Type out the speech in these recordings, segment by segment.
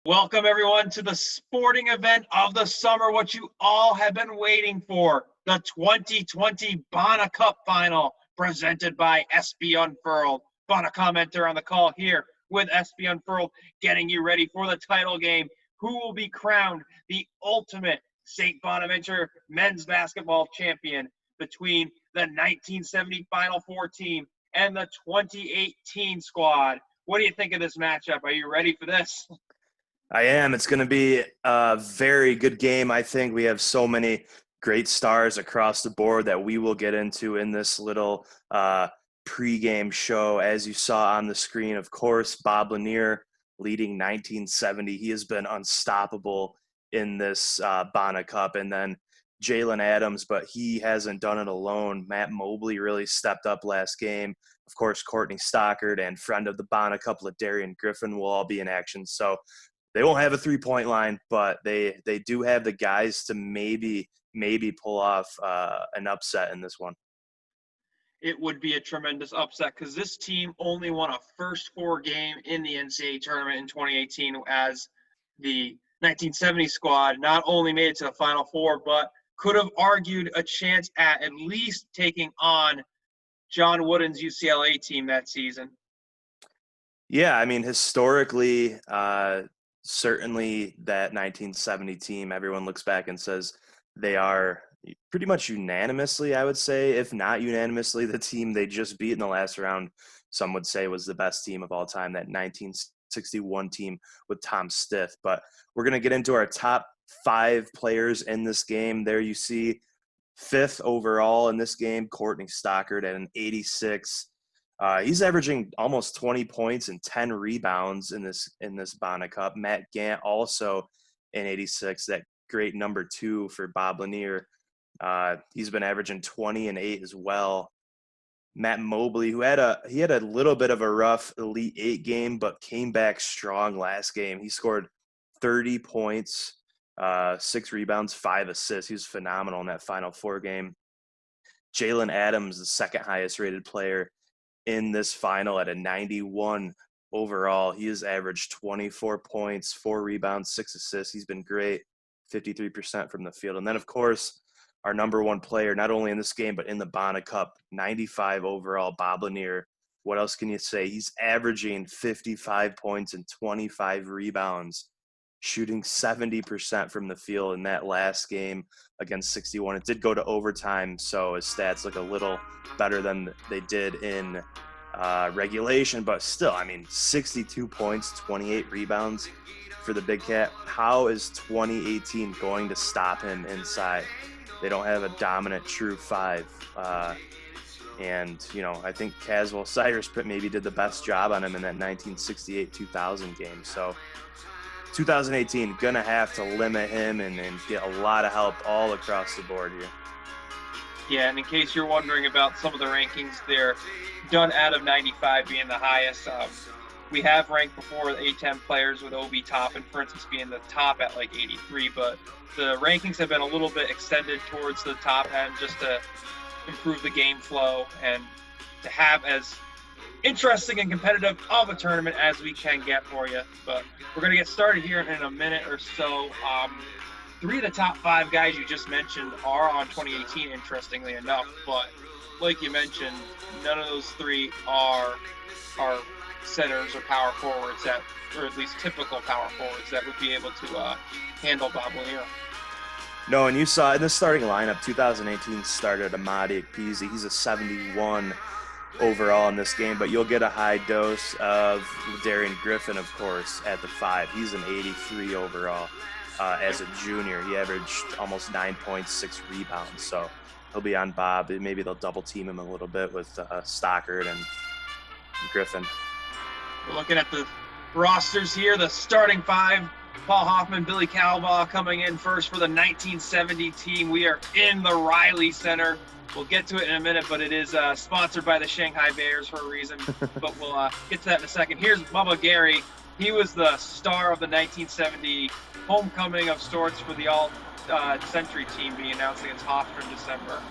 Welcome, everyone, to the sporting event of the summer, what you all have been waiting for, the 2020 Bona Cup Final, presented by SB Unfurled. Bona commenter on the call here with SB Unfurled, getting you ready for the title game. Who will be crowned the ultimate St. Bonaventure men's basketball champion between the 1970 Final Four team and the 2018 squad? What do you think of this matchup? Are you ready for this? I am. It's going to be a very good game. I think we have so many great stars across the board that we will get into in this little pregame show. As you saw on the screen, of course, Bob Lanier leading 1970. He has been unstoppable in this Bona Cup. And then Jalen Adams, but he hasn't done it alone. Matt Mobley really stepped up last game. Of course, Courtney Stockard and friend of the Bona Cup, Darian Griffin, will all be in action. So they won't have a three-point line, but they do have the guys to maybe pull off an upset in this one. It would be a tremendous upset because this team only won a first four game in the NCAA tournament in 2018, as the 1970 squad not only made it to the Final Four, but could have argued a chance at least taking on John Wooden's UCLA team that season. Yeah, I mean, historically, certainly that 1970 team, everyone looks back and says they are pretty much unanimously, I would say, if not unanimously, the team they just beat in the last round, some would say was the best team of all time, that 1961 team with Tom Stith. But we're going to get into our top five players in this game. There you see fifth overall in this game, Courtney Stockard at an 86. He's averaging almost 20 points and 10 rebounds in this Bona Cup. Matt Gant also in 86, that great number two for Bob Lanier. He's been averaging 20 and 8 as well. Matt Mobley, who had a little bit of a rough Elite Eight game, but came back strong last game. He scored 30 points, 6 rebounds, 5 assists. He was phenomenal in that Final Four game. Jalen Adams, the second highest rated player in this final at a 91 overall. He has averaged 24 points, 4 rebounds, 6 assists. He's been great, 53% from the field. And then, of course, our number one player, not only in this game, but in the Bona Cup, 95 overall, Bob Lanier. What else can you say? He's averaging 55 points and 25 rebounds, shooting 70% from the field in that last game against 61. It did go to overtime, so his stats look a little better than they did in regulation, but still, I mean, 62 points, 28 rebounds for the Big Cat. How is 2018 going to stop him inside? They don't have a dominant true five. And, I think Caswell Cyrus maybe did the best job on him in that 1968-2000 game. So 2018, going to have to limit him and get a lot of help all across the board here. Yeah, and in case you're wondering about some of the rankings, they're done out of 95 being the highest. We have ranked before the A10 players with OB Toppin, for instance, being the top at like 83, but the rankings have been a little bit extended towards the top end just to improve the game flow and to have as interesting and competitive of a tournament as we can get for you. But we're going to get started here in a minute or so. 3 of the top 5 guys you just mentioned are on 2018, interestingly enough. But like you mentioned, none of those 3 are centers or power forwards or at least typical power forwards that would be able to handle Bob Lanier. No, and you saw in the starting lineup, 2018 started Amadi Ekpezi. He's a 71 overall in this game, but you'll get a high dose of Darian Griffin, of course, at the 5. He's an 83 overall. As a junior, he averaged almost 9 points, 6 rebounds. So he'll be on Bob. Maybe they'll double team him a little bit with Stockard and Griffin. We're looking at the rosters here. The starting 5, Paul Hoffman, Billy Calvaugh coming in first for the 1970 team. We are in the Riley Center. We'll get to it in a minute, but it is sponsored by the Shanghai Bears for a reason. But we'll get to that in a second. Here's Bubba Gary. He was the star of the 1970 homecoming of sorts for the all-century team being announced against Hofstra in December.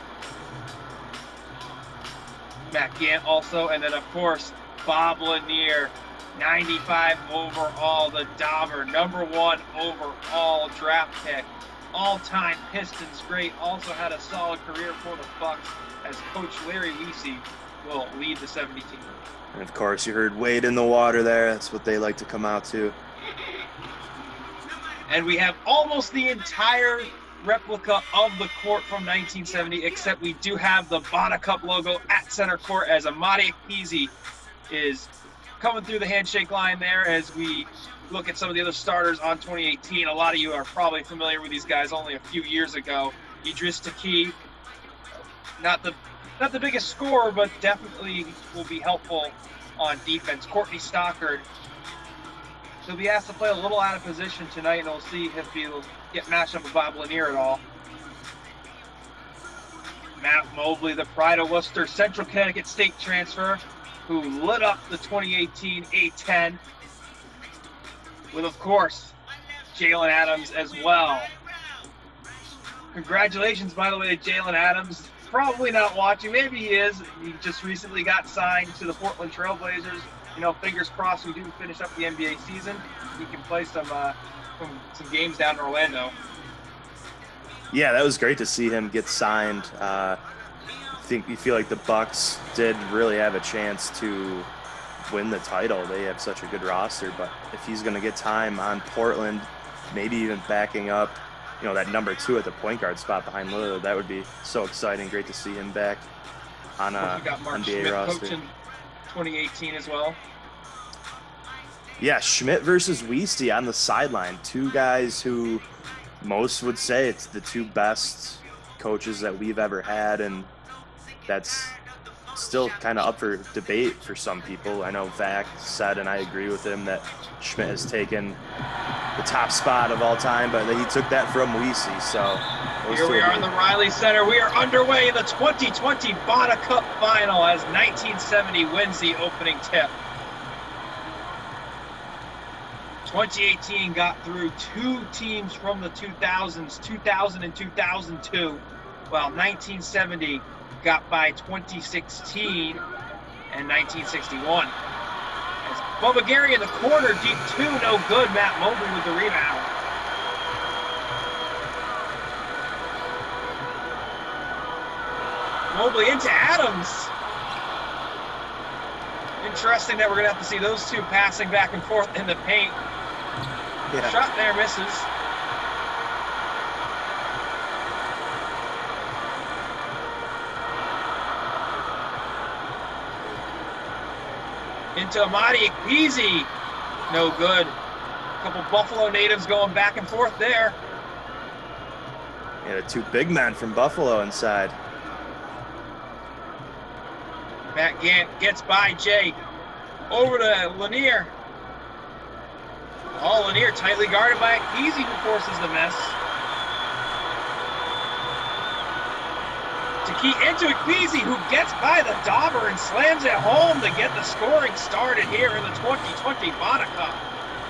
Matt Gant also, and then, of course, Bob Lanier, 95 overall, the Dauber, #1 overall draft pick. All-time Pistons great, also had a solid career for the Bucks as Coach Larry Weese will lead the 70 team. And of course, you heard Wade in the water there. That's what they like to come out to. And we have almost the entire replica of the court from 1970, except we do have the Bona Cup logo at center court as Amadi Ekpezi is coming through the handshake line there as we look at some of the other starters on 2018. A lot of you are probably familiar with these guys only a few years ago. Idris Taki, not the biggest scorer, but definitely will be helpful on defense. Courtney Stockard, he'll be asked to play a little out of position tonight, and we'll see if he'll get matched up with Bob Lanier at all. Matt Mobley, the pride of Worcester, Central Connecticut State transfer, who lit up the 2018 A10 with, of course, Jalen Adams as well. Congratulations, by the way, to Jalen Adams. Probably not watching. Maybe he is. He just recently got signed to the Portland Trail Blazers. You know, fingers crossed we do finish up the NBA season. He can play some games down in Orlando. Yeah, that was great to see him get signed. I think you feel like the Bucks did really have a chance to win the title. They have such a good roster, but if he's going to get time on Portland, maybe even backing up, you know, that #2 at the point guard spot behind Lillard, that would be so exciting. Great to see him back on a NBA roster. Coaching 2018 as well. Yeah, Schmidt versus Weese on the sideline. Two guys who most would say it's the two best coaches that we've ever had, and that's still kind of up for debate for some people. I know Vac said, and I agree with him, that Schmidt has taken the top spot of all time, but he took that from Weese. So here we are in the Riley Center. We are underway in the 2020 Bona Cup final as 1970 wins the opening tip. 2018 got through two teams from the 2000s, 2000 and 2002, while 1970 got by 2016 and 1961. As Bubba Gary in the corner, deep two, no good. Matt Mobley with the rebound. Mobley into Adams. Interesting that we're going to have to see those two passing back and forth in the paint. Yeah. Shot there misses. Into Amadi Ekpezi. No good. A couple Buffalo natives going back and forth there. Yeah, the two big men from Buffalo inside. Matt Gant gets by Jay. Over to Lanier. Oh, Lanier tightly guarded by Ekpezi, who forces the miss. Taki into Ekpezi, who gets by the Dauber and slams it home to get the scoring started here in the 2020 Bona Cup.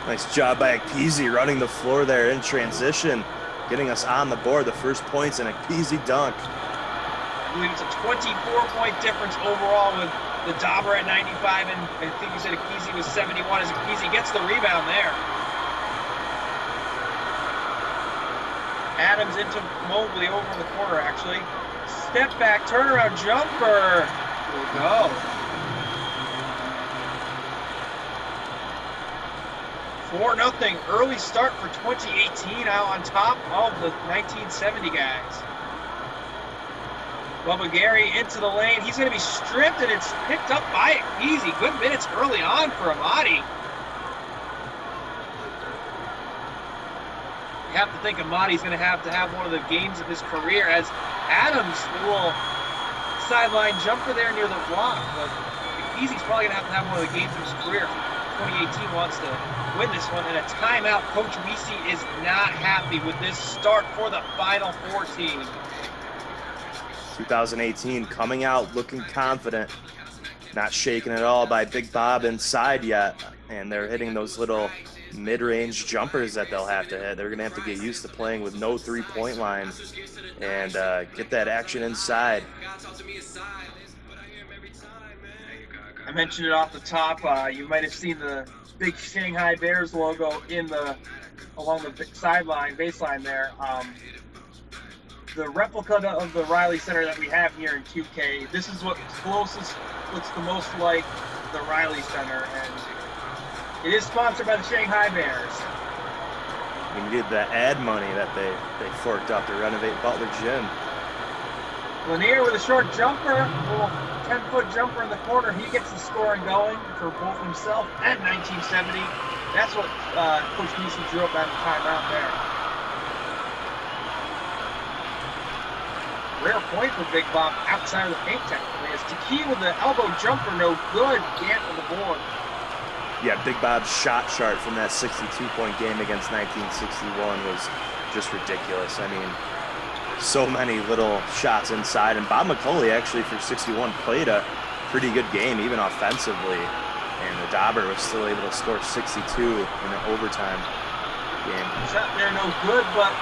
Nice job by Ekpezi running the floor there in transition, getting us on the board. The first points and Ekpezi dunk. I believe it's a 24-point difference overall with the Dauber at 95, and I think you said Ekpezi was 71 as Ekpezi gets the rebound there. Adams into Mobley over in the corner, actually. Step back, turnaround jumper. Will go. 4-0 early start for 2018 out on top of the 1970 guys. Bubba Gary into the lane. He's going to be stripped, and it's picked up by Ekpezi. Good minutes early on for Amadi. You have to think Amadi's going to have one of the games of his career as Adams, a little sideline jumper there near the block. But Ekpezi's probably going to have one of the games of his career. 2018 wants to win this one, and a timeout. Coach Weese is not happy with this start for the Final Four team. 2018 coming out looking confident, not shaken at all by Big Bob inside yet, and they're hitting those little mid-range jumpers that they'll have to hit. They're going to have to get used to playing with no three-point line and get that action inside. I mentioned it off the top. You might have seen the big Shanghai Bears logo along the baseline there. The replica of the Riley Center that we have here in QK, this is looks the most like the Riley Center, and it is sponsored by the Shanghai Bears. We needed the ad money that they forked up to renovate Butler Gym. Lanier with a short jumper, a little 10-foot jumper in the corner. He gets the scoring going for both himself and 1970. That's what Coach Neeson drew up at the timeout there. Rare point for Big Bob outside of the paint technically. As Taki with the elbow jumper, no good. Gant on the board. Yeah, Big Bob's shot chart from that 62-point game against 1961 was just ridiculous. I mean, so many little shots inside. And Bob McCulley actually for 61 played a pretty good game, even offensively. And the Dauber was still able to score 62 in an overtime game. Shot there, no good, but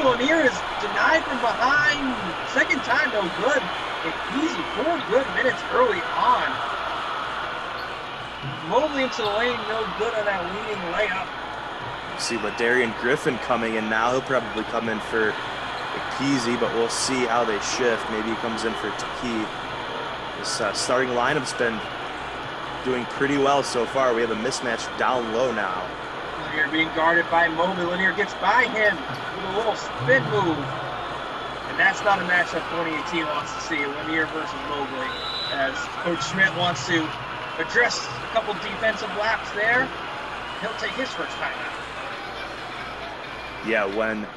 Lanier is denied from behind. Second time, no good. And easy, 4 good minutes early on. Mobley into the lane, no good on that leading layup. You see Ladarian Griffin coming in now. He'll probably come in for Peasy, but we'll see how they shift. Maybe he comes in for Taki. This starting lineup's been doing pretty well so far. We have a mismatch down low now. Lanier being guarded by Mobley. Lanier gets by him with a little spin move. And that's not a matchup 2018 wants to see. Lanier versus Mobley. As Coach Schmidt wants to address a couple defensive laps there. He'll take his first time out. Yeah, when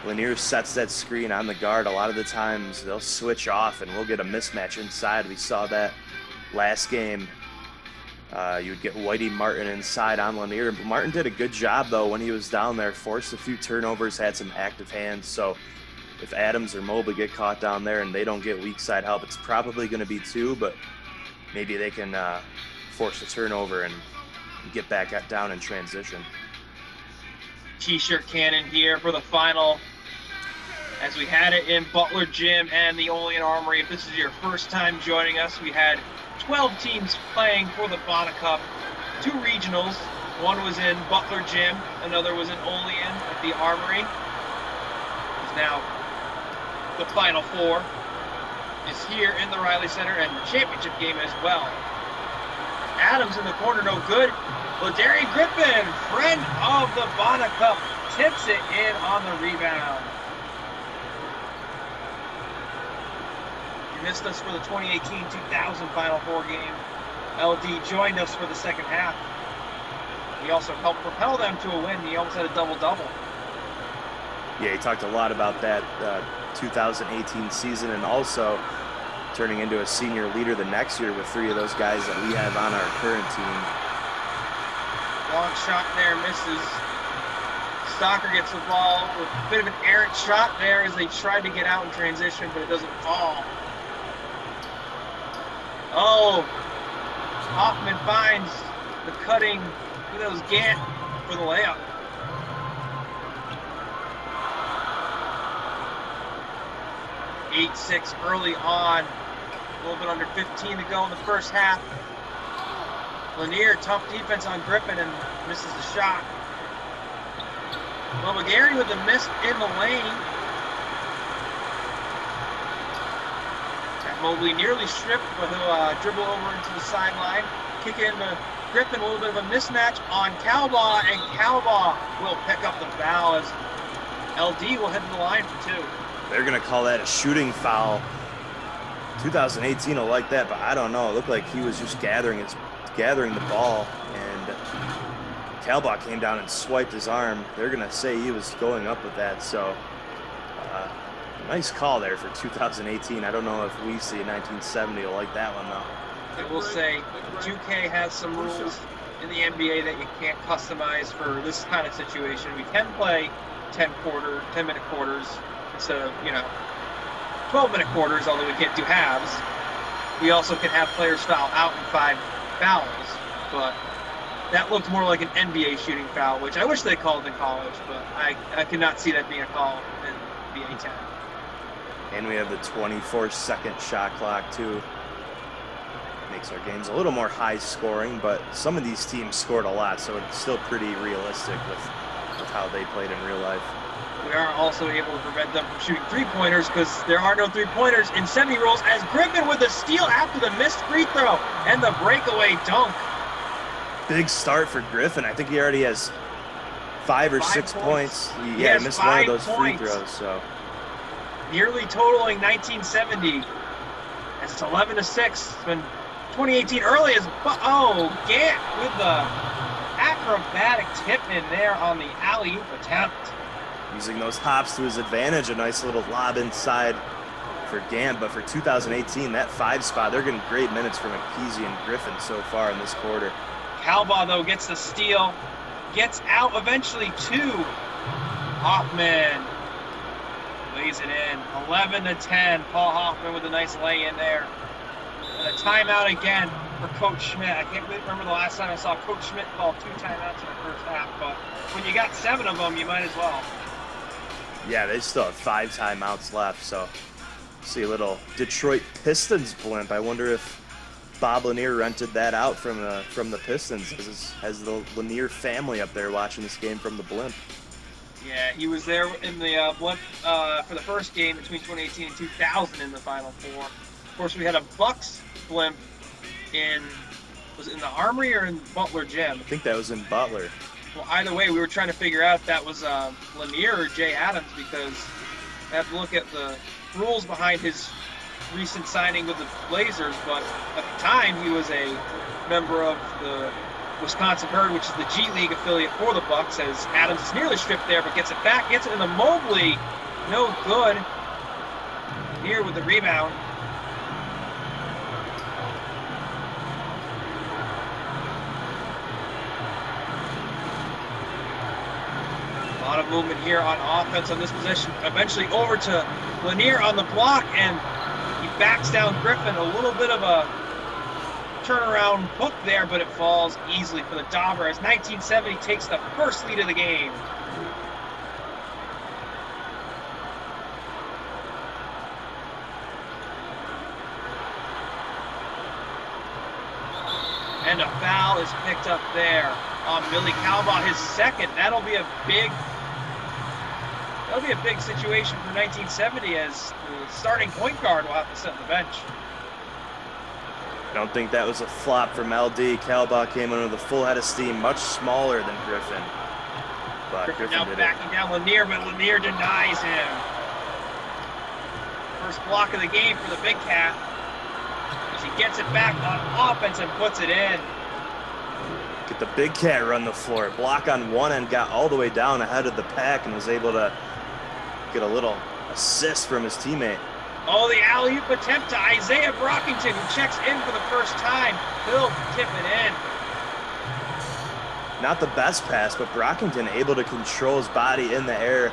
Lanier sets that screen on the guard, a lot of the times they'll switch off and we'll get a mismatch inside. We saw that last game. You would get Whitey Martin inside on Lanier. Martin did a good job, though, when he was down there, forced a few turnovers, had some active hands. So if Adams or Mobley get caught down there and they don't get weak side help, it's probably going to be 2, but maybe they can force a turnover and get back down in transition. T-shirt cannon here for the final. As we had it in Butler Gym and the Olean Armory. If this is your first time joining us, we had 12 teams playing for the Bona Cup. 2 regionals. One was in Butler Gym, another was in Olean at the Armory. It's now the Final 4 is here in the Riley Center, and the championship game as well. Adams in the corner, no good. Ladarian Griffin, friend of the Bona Cup, tips it in on the rebound. You missed us for the 2018-2000 Final 4 game. LD joined us for the second half. He also helped propel them to a win. He almost had a double-double. Yeah, he talked a lot about that 2018 season and also turning into a senior leader the next year with 3 of those guys that we have on our current team. Long shot there, misses. Stocker gets the ball with a bit of an errant shot there as they tried to get out in transition, but it doesn't fall. Oh, Hoffman finds the cutting. That was Gant for the layup. (8-6) early on. A little bit under 15 to go in the first half. Lanier, tough defense on Griffin and misses the shot. Well, McGarry with a miss in the lane. Mobley nearly stripped, but he'll dribble over into the sideline. Kick it into Griffin, a little bit of a mismatch on Calbaugh, and Calbaugh will pick up the foul as LD will head to the line for 2. They're going to call that a shooting foul. 2018 will like that, but I don't know. It looked like he was just gathering the ball, and Calbaugh came down and swiped his arm. They're going to say he was going up with that, so nice call there for 2018. I don't know if we see 1970 will like that one, though. I will say 2K has some rules in the NBA that you can't customize for this kind of situation. We can play 10-minute quarters instead of, 12-minute quarters, although we can't do halves. We also can have players foul out in 5 fouls, but that looked more like an NBA shooting foul, which I wish they called in college, but I could not see that being a call in the A10. And we have the 24-second shot clock, too. makes our games a little more high scoring, but some of these teams scored a lot, so it's still pretty realistic with how they played in real life. We are also able to prevent them from shooting three-pointers because there are no three-pointers in 70 rules, as Griffin with the steal after the missed free throw and the breakaway dunk. Big start for Griffin. I think he already has 5 or 6 points. He missed one of those free throws. So nearly totaling 1970. As it's 11-6. It's been 2018 early as Gant with the acrobatic tip in there on the alley-oop attempt. Using those hops to his advantage, a nice little lob inside for Gant. But for 2018, that 5 spot, they're getting great minutes from McKeezy and Griffin so far in this quarter. Calbaugh, though, gets the steal, gets out eventually to Hoffman. Lays it in. 11-10. Paul Hoffman with a nice lay in there. And a timeout again for Coach Schmidt. I can't remember the last time I saw Coach Schmidt call 2 timeouts in the first half, but when you got 7 of them, you might as well. Yeah, they still have 5 timeouts left, so see a little Detroit Pistons blimp. I wonder if Bob Lanier rented that out from the Pistons. Has the Lanier family up there watching this game from the blimp. Yeah, he was there in the blimp for the first game between 2018 and 2000 in the Final Four. Of course, we had a Bucks blimp was it in the Armory or in Butler Gym? I think that was in Butler. Well, either way, we were trying to figure out if that was Lanier or Jay Adams, because I have to look at the rules behind his recent signing with the Blazers, but at the time he was a member of the Wisconsin Herd, which is the G League affiliate for the Bucks, as Adams is nearly stripped there, but gets it back, gets it in the Mobley. No good. Here with the rebound. A lot of movement here on offense on this possession. Eventually over to Lanier on the block, and he backs down Griffin. A little bit of a turnaround hook there, but it falls easily for the Dauber as 1970 takes the first lead of the game. And a foul is picked up there on Billy Calbaugh, his second. That'll be a big situation for 1970, as the starting point guard will have to sit on the bench. I don't think that was a flop from LD. Calbaugh came in with a full head of steam, much smaller than Griffin. But Griffin now did backing down Lanier, but Lanier denies him. First block of the game for the Big Cat. As he gets it back on offense and puts it in. Get the Big Cat run the floor. Block on one end, got all the way down ahead of the pack, and was able to get a little assist from his teammate. Oh, the alley-oop attempt to Isaiah Brockington, who checks in for the first time. He'll tip it in. Not the best pass, but Brockington able to control his body in the air.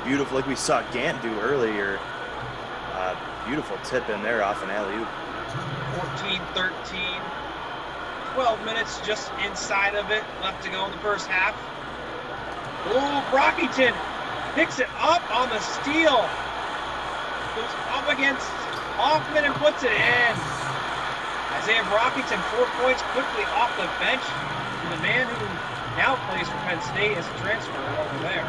Beautiful, like we saw Gant do earlier. Beautiful tip in there off an alley-oop. 14-13. 12 minutes just inside of it left to go in the first half. Oh, Brockington picks it up on the steal. Goes up against Hoffman and puts it in. Isaiah Brockington, 4 points quickly off the bench. And the man who now plays for Penn State as a transfer over there.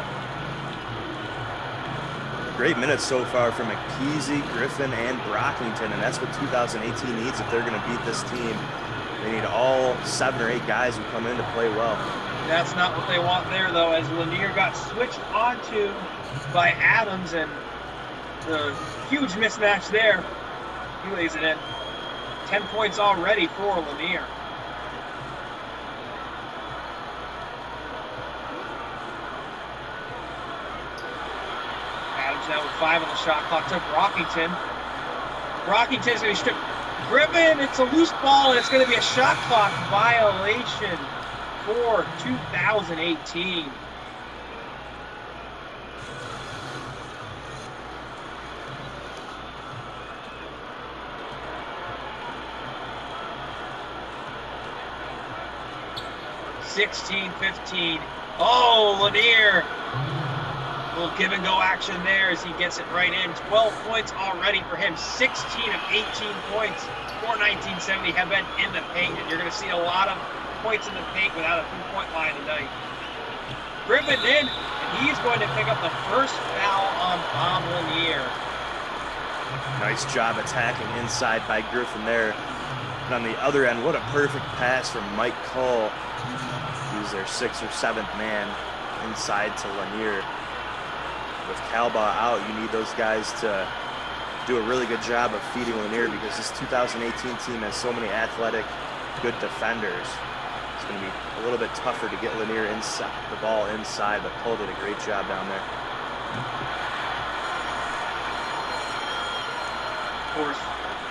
Great minutes so far from McKeezy, Griffin, and Brockington, and that's what 2018 needs if they're going to beat this team. They need all 7 or 8 guys who come in to play well. That's not what they want there, though, as Lanier got switched onto by Adams, and the huge mismatch there. He lays it in. 10 points already for Lanier. Adams now with 5 on the shot clock to Brockington. Brockington's going to be stripped. Griffin, it's a loose ball, and it's going to be a shot clock violation for 2018. (16-15). Oh, Lanier. A little give and go action there as he gets it right in. 12 points already for him. 16 of 18 points for 1970 have been in the paint, and you're going to see a lot of points in the paint without a three-point line tonight. Griffin in, and he's going to pick up the first foul on Bob Lanier. Nice job attacking inside by Griffin there. And on the other end, what a perfect pass from Mike Cole. He's their 6th or 7th man inside to Lanier. With Calbaugh out, you need those guys to do a really good job of feeding Lanier, because this 2018 team has so many athletic, good defenders. It's going to be a little bit tougher to get Lanier inside, the ball inside, but Cole did a great job down there. Of course,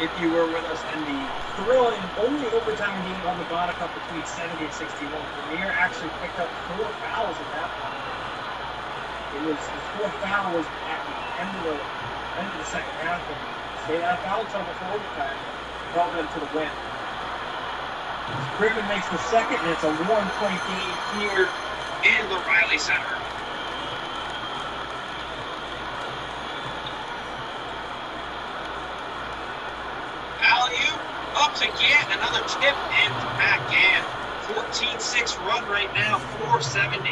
if you were with us in the thrilling only overtime game of the Bona Cup between 70 and 61, Lanier actually picked up 4 fouls at that point. His 4th foul was at the end of the second half, and stayed out of foul trouble for overtime, brought them to the win. Griffin makes the second, and it's a 1-point game here in the Riley Center. Up to Gant, another tip, and Matt Gant. 14-6 run right now, 470.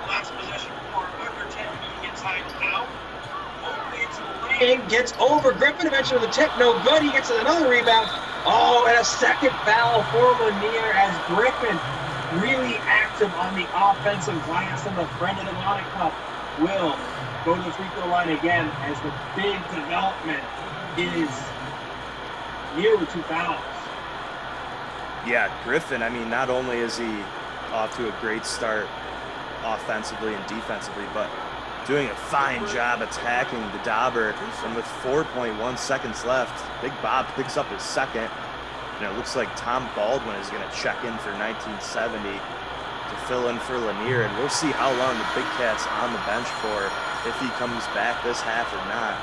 Last possession for Overton. He gets high out. Gets over Griffin, eventually the tip, no good. He gets another rebound. Oh, and a second foul for Lanier as Griffin, really active on the offensive glass, and the friend of the Bona Cup will go to the free throw line again as the big development is near with 2 fouls. Yeah, Griffin, I mean, not only is he off to a great start offensively and defensively, but doing a fine job attacking the Dauber. And with 4.1 seconds left, Big Bob picks up his second. And it looks like Tom Baldwin is going to check in for 1970 to fill in for Lanier. And we'll see how long the Big Cat's on the bench for, if he comes back this half or not.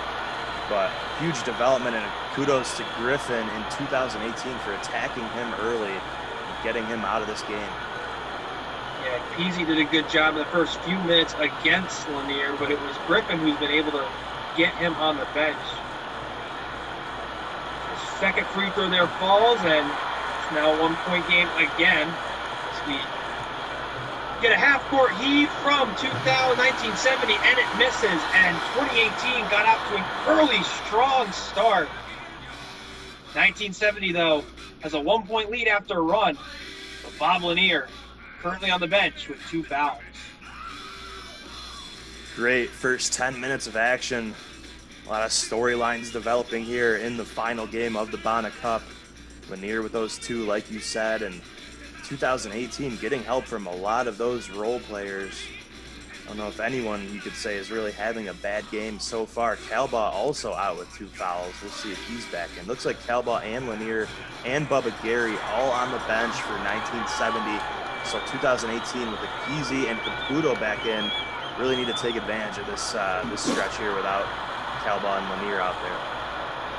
But huge development, and kudos to Griffin in 2018 for attacking him early and getting him out of this game. Yeah, Peasy did a good job in the first few minutes against Lanier, but it was Griffin who's been able to get him on the bench. The second free throw there falls, and it's now a 1-point game again. As we get a half-court heave from 1970, and it misses, and 2018 got out to an early, strong start. 1970, though, has a 1-point lead after a run, but Bob Lanier currently on the bench with 2 fouls. Great first 10 minutes of action. A lot of storylines developing here in the final game of the Bona Cup. Lanier with those 2, like you said, and 2018 getting help from a lot of those role players. I don't know if anyone you could say is really having a bad game so far. Calbaugh also out with 2 fouls. We'll see if he's back in. Looks like Calbaugh and Lanier and Bubba Gary all on the bench for 1970. So 2018 with Peasy and Caputo back in, really need to take advantage of this this stretch here without Calbaugh and Lanier out there.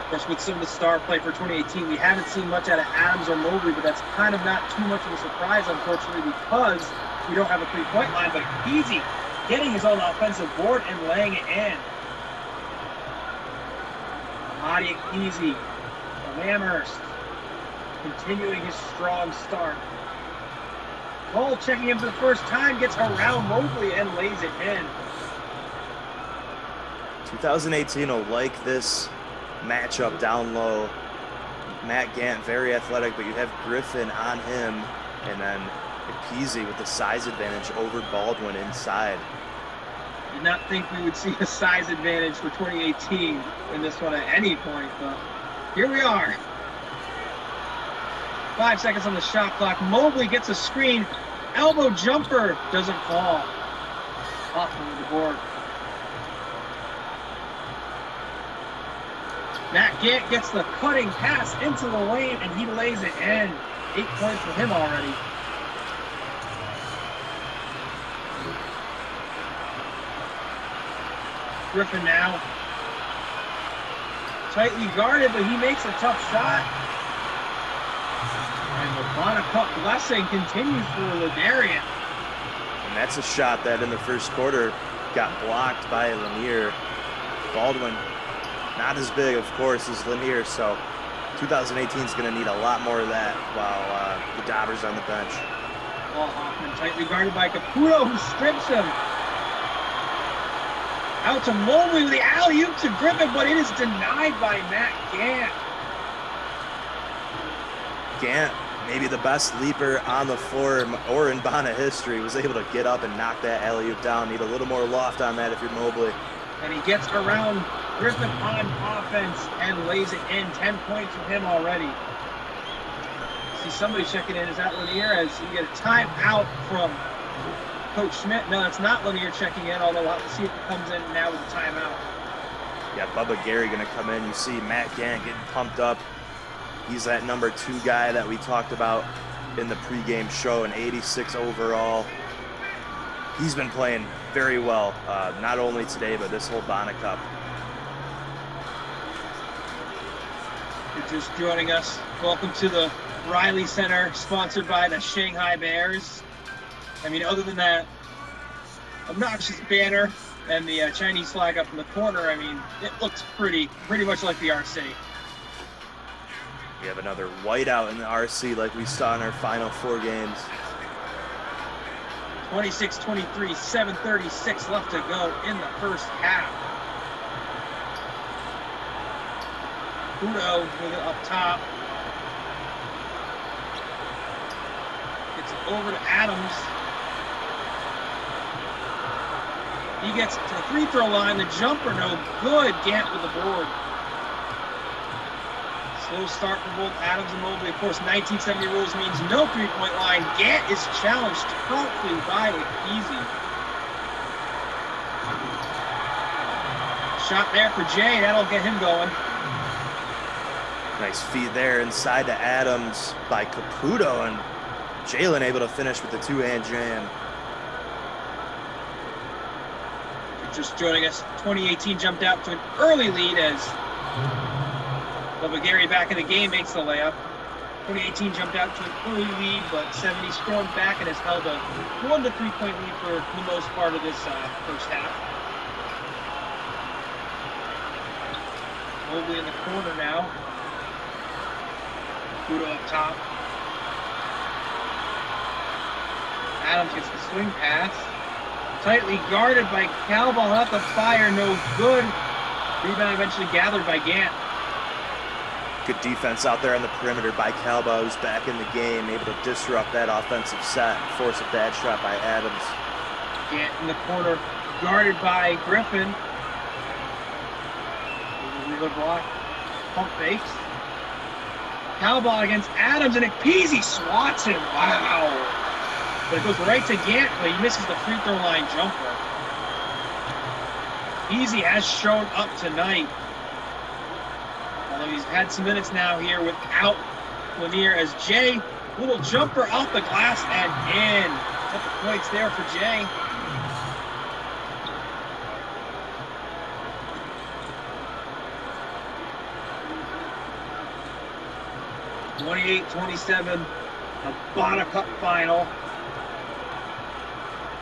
Of course, with some of the star play for 2018, we haven't seen much out of Adams or Mobley, but that's kind of not too much of a surprise, unfortunately, because we don't have a three-point line. But Peasy getting his own offensive board and laying it in. Madia Peasy of Amherst continuing his strong start. Cole checking him for the first time, gets around Mobley and lays it in. 2018 will like this matchup down low. Matt Gant, very athletic, but you have Griffin on him, and then Peasy with the size advantage over Baldwin inside. Did not think we would see a size advantage for 2018 in this one at any point, but here we are. 5 seconds on the shot clock. Mobley gets a screen. Elbow jumper doesn't fall. Off of the board. Matt Gant gets the cutting pass into the lane, and he lays it in. 8 points for him already. Griffin now. Tightly guarded, but he makes a tough shot. And The Bona Cup blessing continues for Ladarian. And that's a shot that in the first quarter got blocked by Lanier. Baldwin, not as big, of course, as Lanier, so 2018 is going to need a lot more of that while the Daubers on the bench. Ball Hoffman tightly guarded by Caputo, who strips him. Out to Mobley with the alley-oop to Griffin, but it is denied by Matt Gant. Gant, maybe the best leaper on the floor or in Bona history, was able to get up and knock that alley-oop down. Need a little more loft on that if you're Mobley. And he gets around Griffin on offense and lays it in. 10 points for him already. See somebody checking in. Is that Lanier? As you get a timeout from Coach Schmidt. No, it's not Lanier checking in, although we'll have to see if he comes in now with a timeout. Yeah, Bubba Gary going to come in. You see Matt Gant getting pumped up. He's that number 2 guy that we talked about in the pregame show, an 86 overall. He's been playing very well, not only today, but this whole Bona Cup. You're just joining us. Welcome to the Riley Center, sponsored by the Shanghai Bears. I mean, other than that obnoxious banner and the Chinese flag up in the corner, I mean, it looks pretty much like the RC. We have another whiteout in the RC like we saw in our final 4 games. 26-23, 7:36 left to go in the first half. Udo with it up top. Gets it over to Adams. He gets to the free throw line. The jumper no good. Gant with the board. Slow start for both Adams and Mobley. Of course, 1970 rules means no three-point line. Gant is challenged promptly by Easy. Shot there for Jay. That'll get him going. Nice feed there inside to Adams by Caputo, and Jalen able to finish with the 2-hand jam. Just joining us, 2018 jumped out to an early lead as Bubba Gary back in the game makes the layup. 2018 jumped out to an early lead, but 70 stormed back and has held a 1 to 3 point lead for the most part of this first half. Mobley in the corner now. Kudo up top. Adams gets the swing pass. Tightly guarded by Calball, not the fire, no good. Rebound eventually gathered by Gant. Good defense out there on the perimeter by Calba, who's back in the game, able to disrupt that offensive set, force a bad shot by Adams. Gant in the corner, guarded by Griffin. Wheeler block, pump fakes. Calball against Adams, and Peasy swats him. Wow. But it goes right to Gant, but he misses the free throw line jumper. Easy has shown up tonight. Although he's had some minutes now here without Lanier, as Jay, little jumper off the glass and in. Couple points there for Jay. (28-27), a Bona Cup final.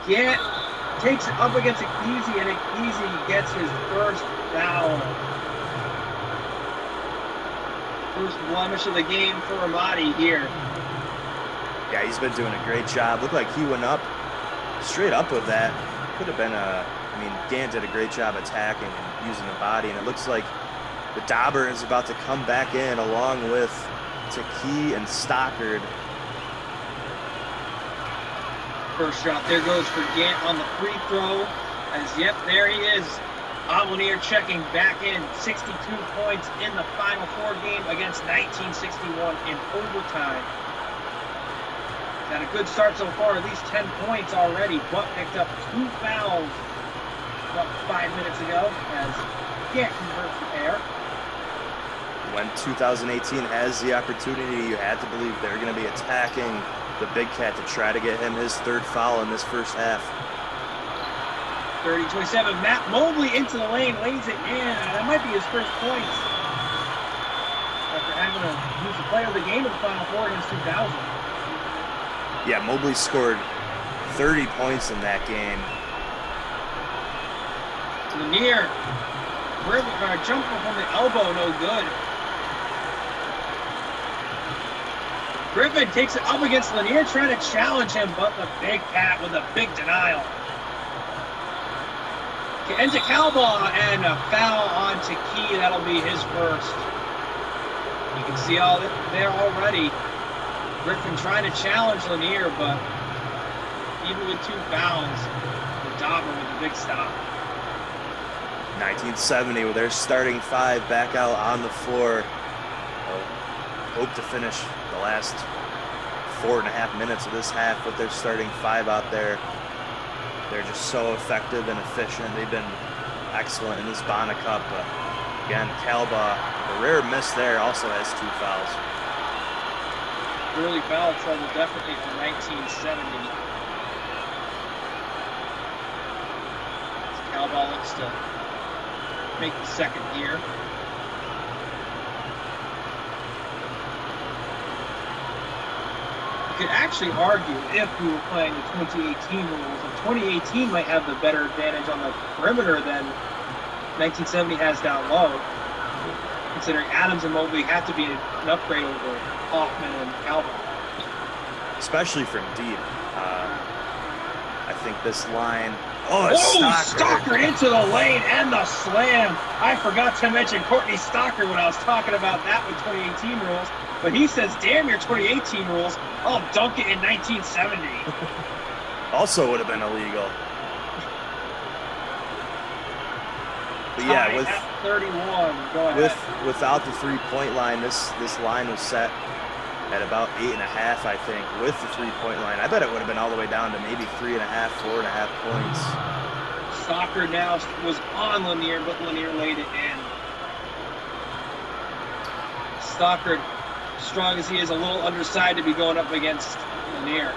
Gant takes it up against Easy, and Easy gets his first foul. First blemish of the game for Ramadi here. Yeah, he's been doing a great job. Looked like he went up, straight up with that. Could have been Gant did a great job attacking and using the body, and it looks like the Dauber is about to come back in along with Taki and Stockard. First shot there goes for Gant on the free throw. Yep, there he is. Lanier checking back in. 62 points in the Final Four game against 1961 in overtime. He's had a good start so far, at least 10 points already, but picked up 2 fouls about 5 minutes ago as Gant converts the pair. When 2018 has the opportunity, you had to believe they're going to be attacking the Big Cat to try to get him his 3rd foul in this first half. 30-27, Matt Mobley into the lane, lays it in. That might be his first points. After having a who's the player of the game in the Final Four against 2000. Yeah, Mobley scored 30 points in that game. Lanier, jumper from the elbow, no good. Griffin takes it up against Lanier, trying to challenge him, but the big pat with a big denial. Into Calba, and a foul on Taki. That'll be his first. You can see all that there already. Griffin trying to challenge Lanier, but even with 2 fouls, the Dauber with a big stop. 1970 with their starting 5 back out on the floor. They'll hope to finish the last 4.5 minutes of this half with their starting 5 out there. They're just so effective and efficient. They've been excellent in this Bona Cup. But again, Calba, the rare miss there, also has 2 fouls. Early foul trouble definitely for 1970. Calba looks to make the second here. You could actually argue if we were playing the 2018 rules, and 2018 might have the better advantage on the perimeter than 1970 has down low, considering Adams and Mobley have to be an upgrade over Hoffman and Calvin. Especially from deep. I think this line... Stockard into the lane and the slam. I forgot to mention Courtney Stockard when I was talking about that with 2018 rules. But he says, damn your 2018 rules, I'll dunk it in 1970. Also would have been illegal. But yeah, with at 31, go ahead. Without the 3-point line, this line was set at about 8.5, I think. With the 3-point line, I bet it would have been all the way down to maybe 3.5, 4.5 points. Stockard now was on Lanier, but Lanier laid it in. Stockard, strong as he is, a little undersized to be going up against Lanier.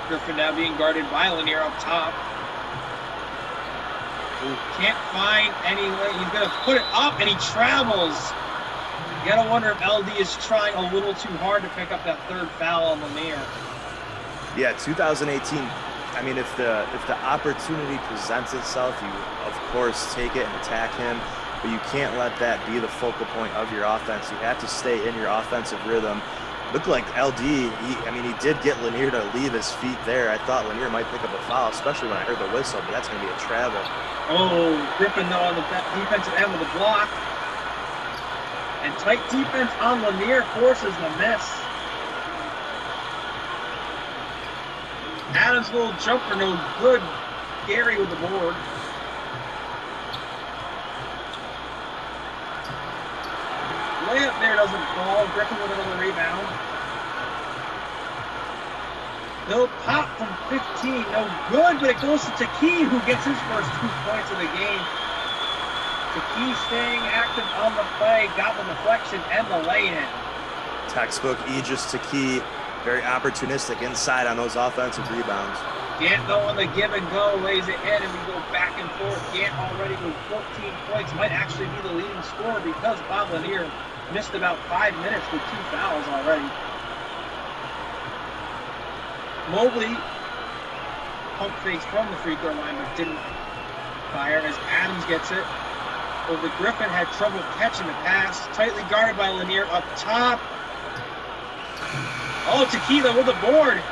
Griffin now being guarded by Lanier up top. Can't find any way. He's going to put it up, and he travels. You got to wonder if LD is trying a little too hard to pick up that 3rd foul on Lanier. Yeah, 2018. I mean, if the opportunity presents itself, you of course take it and attack him. But you can't let that be the focal point of your offense. You have to stay in your offensive rhythm. Looked like LD, he did get Lanier to leave his feet there. I thought Lanier might pick up a foul, especially when I heard the whistle, but that's going to be a travel. Oh, Griffin though on the defensive end with a block. And tight defense on Lanier forces the miss. Adams' little jumper, no good. Gary with the board. Layup there doesn't fall. Griffin with another rebound. No pop from 15. No good, but it goes to Taki, who gets his first 2 points of the game. Taki staying active on the play, got the deflection and the lay-in. Textbook Aegis Taki, very opportunistic inside on those offensive rebounds. Gant though on the give and go, lays it in, and we go back and forth. Gant already with 14 points, might actually be the leading scorer because Bob Lanier missed about 5 minutes with 2 fouls already. Mobley pump fakes from the free throw line, but didn't fire as Adams gets it. Over Griffin had trouble catching the pass. Tightly guarded by Lanier up top. Oh, Tequila with the board.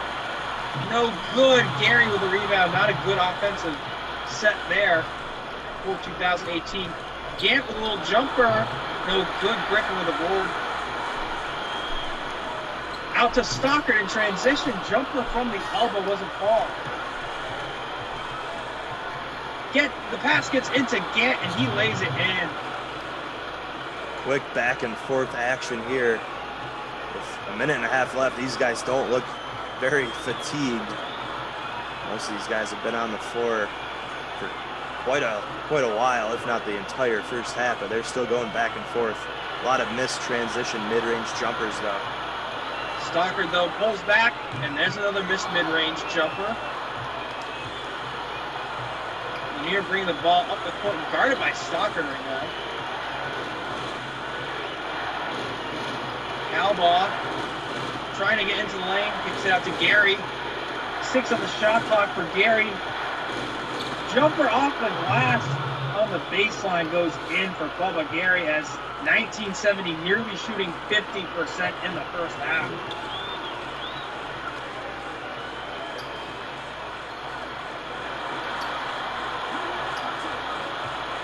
No good. Gary with the rebound. Not a good offensive set there for 2018. Gant with a little jumper. No good. Griffin with the board. Out to Stockard in transition. Jumper from the elbow wasn't called. The pass gets into Gant and he lays it in. Quick back and forth action here. With a minute and a half left, these guys don't look very fatigued. Most of these guys have been on the floor for quite a while, if not the entire first half, but they're still going back and forth. A lot of missed transition mid-range jumpers though. Stockard though pulls back, and there's another missed mid-range jumper. Lanier bringing the ball up the court and guarded by Stockard right now. Calbaugh trying to get into the lane, kicks it out to Gary. 6 on the shot clock for Gary. Jumper off the glass on the baseline goes in for Bubba Gary as 1970 nearly shooting 50% in the first half.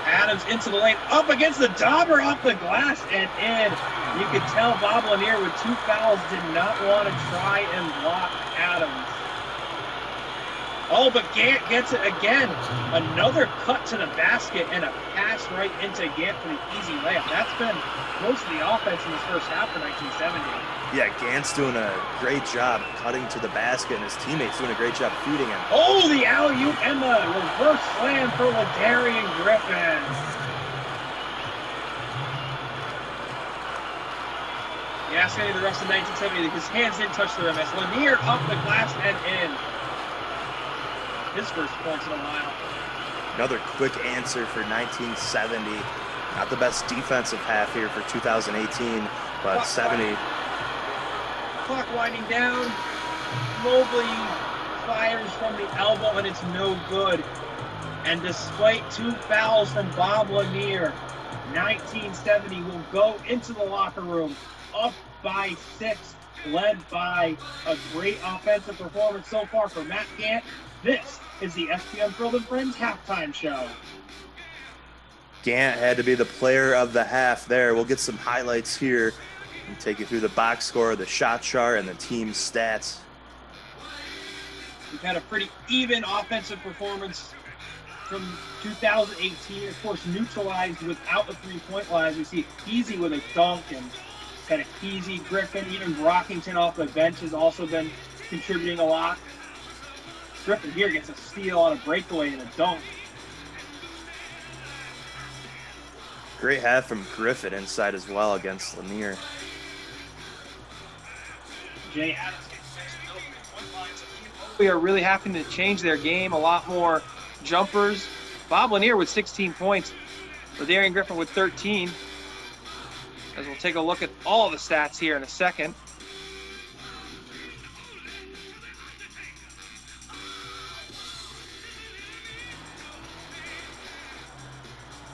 Adams into the lane, up against the Dauber, off the glass and in. You could tell Bob Lanier with 2 fouls did not want to try and block Adams. Oh, but Gant gets it again. Another cut to the basket and a pass right into Gant for the easy layup. That's been most of the offense in this first half for 1970. Yeah, Gant's doing a great job cutting to the basket, and his teammates doing a great job feeding him. Oh, the alley-oop and the reverse slam for Ladarian Griffin. Yeah, ask any of the rest of 1970, his hands didn't touch the rim as Lanier up the glass and in. His first points in a while. Another quick answer for 1970. Not the best defensive half here for 2018, but 70. Clock winding down. Mobley fires from the elbow and it's no good. And despite 2 fouls from Bob Lanier, 1970 will go into the locker room up by 6, led by a great offensive performance so far for Matt Gant. This is the SPM Thrilled and Friends halftime show. Gant had to be the player of the half there. We'll get some highlights here and take you through the box score, the shot chart, and the team's stats. We've had a pretty even offensive performance from 2018. Of course, neutralized without the 3-point line. We see Easy with a dunk and kind of Easy, Griffin, even Brockington off the bench has also been contributing a lot. Griffin here gets a steal on a breakaway and a dunk. Great half from Griffin inside as well against Lanier. Jay Adams gets 6 no 3-point lines. We are really having to change their game. A lot more jumpers. Bob Lanier with 16 points. Ladarian Griffin with 13. As we'll take a look at all the stats here in a second.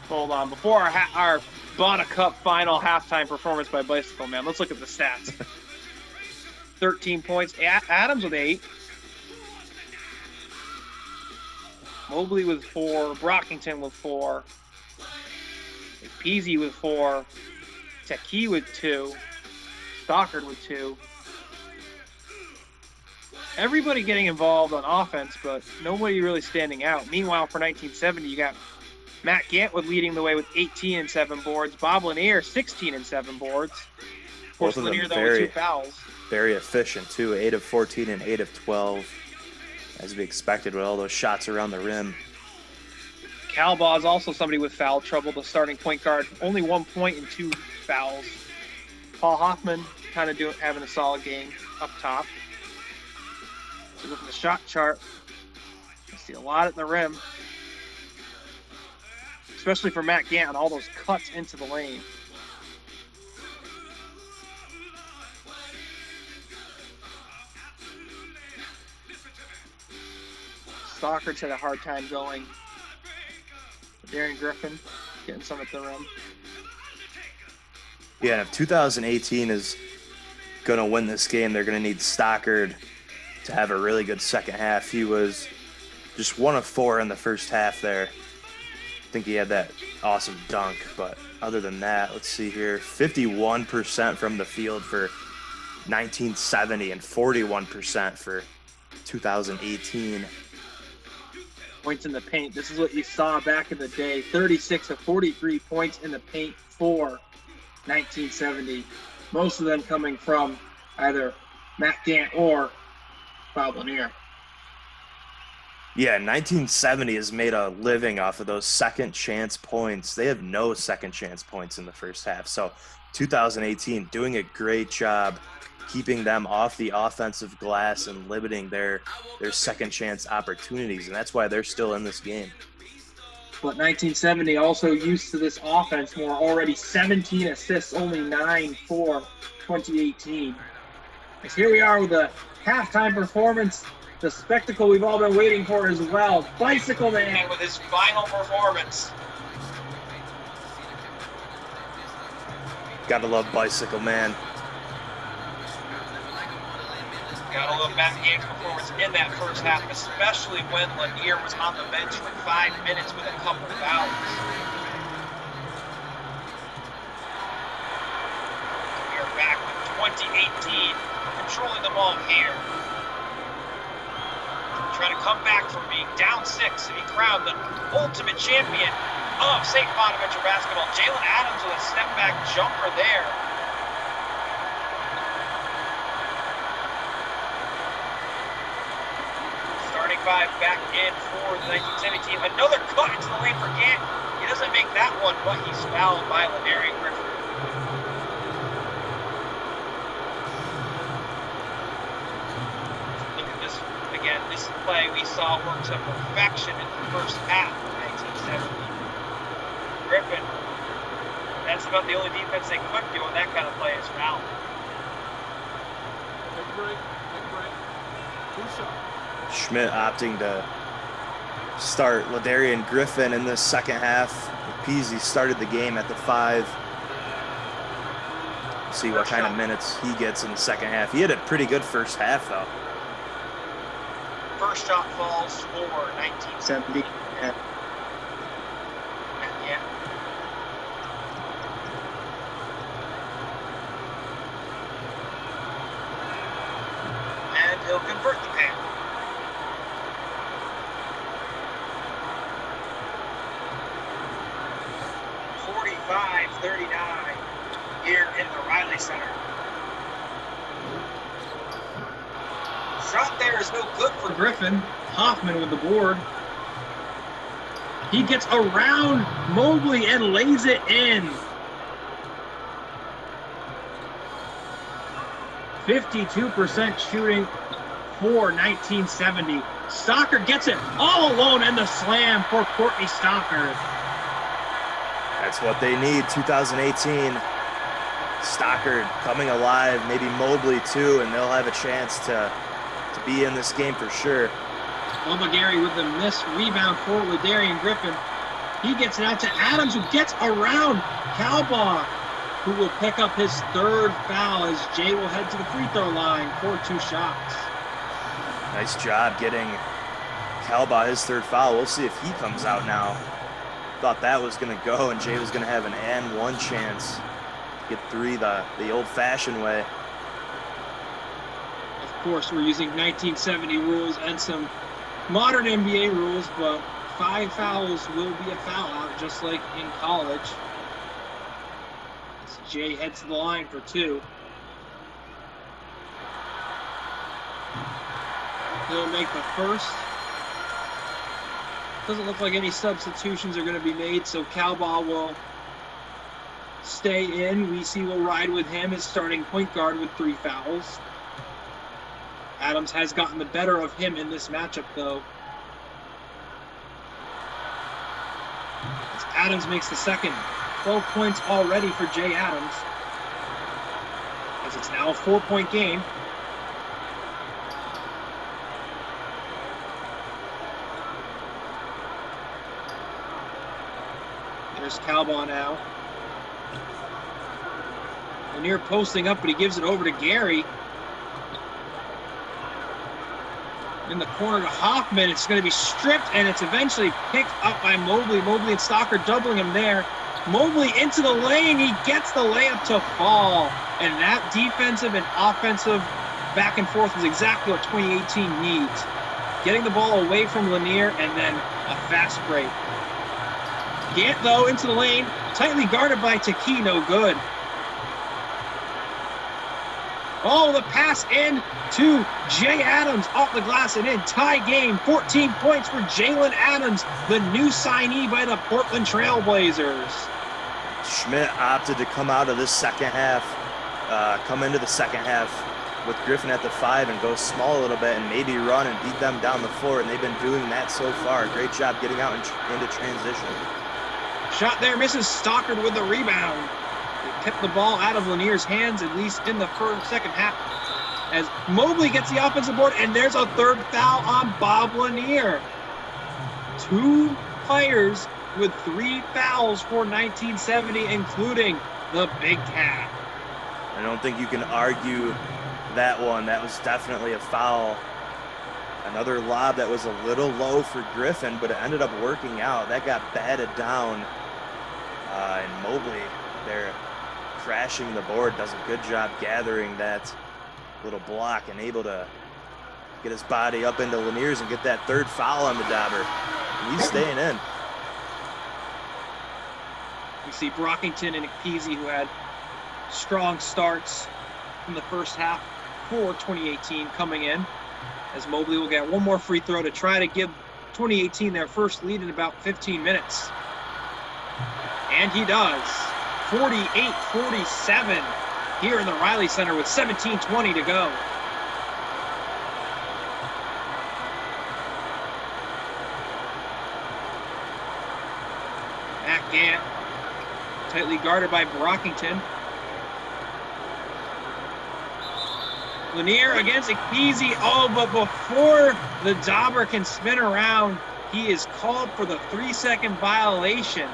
Hold on. Before our Bona Cup final halftime performance by Bicycle Man, let's look at the stats. 13 points. Adams with 8. Mobley with 4. Brockington with 4. Peasy with 4. Taki with 2. Stockard with 2. Everybody getting involved on offense, but nobody really standing out. Meanwhile, for 1970, you got Matt Gant leading the way with 18 and 7 boards. Bob Lanier, 16 and 7 boards. Of course, Lanier, though, with 2 fouls. Very efficient, too. 8 of 14 and 8 of 12, as we expected with all those shots around the rim. Calbaugh is also somebody with foul trouble, the starting point guard. Only 1 point and 2 fouls. Paul Hoffman kind of having a solid game up top. So look at the shot chart. You see a lot at the rim. Especially for Matt Gant, all those cuts into the lane. Stockard's had a hard time going. Darren Griffin getting some at the rim. Yeah, and if 2018 is going to win this game, they're going to need Stockard to have a really good second half. He was just 1 of 4 in the first half there. I think he had that awesome dunk, but other than that, let's see here. 51% from the field for 1970 and 41% for 2018. Points in the paint. This is what you saw back in the day. 36 of 43 points in the paint for 1970. Most of them coming from either Matt Gant or Bob Lanier. Yeah, 1970 has made a living off of those second chance points. They have no second chance points in the first half. So 2018 doing a great job keeping them off the offensive glass and limiting their second chance opportunities. And that's why they're still in this game. But 1970 also used to this offense more, already 17 assists, only 9 for 2018. As here we are with the halftime performance, the spectacle we've all been waiting for as well. Bicycle Man with his final performance. Gotta love Bicycle Man. Gotta love Matt Gaines' performance in that first half, especially when Lanier was on the bench for 5 minutes with a couple fouls. We are back with 2018, controlling the ball here. Trying to come back from being down 6 to be crowned the ultimate champion of St. Bonaventure basketball. Jalen Adams with a step-back jumper there. Starting 5 back in for the 1970 team. Another cut into the lane for Gant. He doesn't make that one, but he's fouled by Ladarian Griffin. Look at this. Again, this play we saw work to perfection in the first half of 1970. Griffin, that's about the only defense they could do on that kind of play is foul. Big break. 2 shots. Schmidt opting to start Ladarian Griffin in the second half. Peasy started the game at the 5. See what kind of minutes he gets in the second half. He had a pretty good first half, though. First shot falls for 1970. And he'll convert the pass. .39 here in the Riley Center. Shot there is no good for Griffin. Hoffman with the board. He gets around Mobley and lays it in. 52% shooting for 1970. Stocker gets it all alone, and the slam for Courtney Stocker. That's what they need, 2018. Stocker coming alive, maybe Mobley too, and they'll have a chance to be in this game for sure. Gary with the missed rebound for Ladarian Griffin. He gets it out to Adams, who gets around Calbaugh, who will pick up his 3rd foul as Jay will head to the free throw line for 2 shots. Nice job getting Calbaugh his 3rd foul. We'll see if he comes out now. Thought that was going to go, and Jay was going to have an and 1 chance. Get 3 the old-fashioned way. Of course, we're using 1970 rules and some modern NBA rules, but 5 fouls will be a foul out, just like in college. As Jay heads to the line for 2. He'll make the first. Doesn't look like any substitutions are going to be made, so Calbaugh will stay in. Weesey will ride with him as starting point guard with 3 fouls. Adams has gotten the better of him in this matchup, though. As Adams makes the second. 12 points already for Jay Adams, as it's now a 4-point game. There's Calbaugh now. Lanier posting up, but he gives it over to Gary. In the corner to Hoffman. It's going to be stripped, and it's eventually picked up by Mobley. Mobley and Stocker doubling him there. Mobley into the lane. He gets the layup to fall. And that defensive and offensive back and forth is exactly what 2018 needs. Getting the ball away from Lanier and then a fast break. Gant, though, into the lane. Tightly guarded by Taki. No good. Oh, the pass in to Jay Adams off the glass and in. Tie game. 14 points for Jalen Adams, the new signee by the Portland Trailblazers. Schmidt opted to come out of this second half, come into the second half with Griffin at the 5 and go small a little bit and maybe run and beat them down the floor, and they've been doing that so far. Great job getting out into transition. Shot there, misses. Stockard with the rebound. They kept the ball out of Lanier's hands, at least in the second half, as Mobley gets the offensive board, and there's a third foul on Bob Lanier. 2 players with 3 fouls for 1970, including the Big Cat. I don't think you can argue that one. That was definitely a foul. Another lob that was a little low for Griffin, but it ended up working out. That got batted down. And Mobley there crashing the board does a good job gathering that little block and able to get his body up into Lanier's and get that third foul on the Dauber. And he's staying in. We see Brockington and Peasy, who had strong starts in the first half for 2018, coming in, as Mobley will get one more free throw to try to give 2018 their first lead in about 15 minutes. And he does. 48-47 here in the Riley Center with 17:20 to go. Matt Gant, tightly guarded by Brockington. Lanier against Ekpeasy. Oh, but before the Dauber can spin around, he is called for the 3-second violation.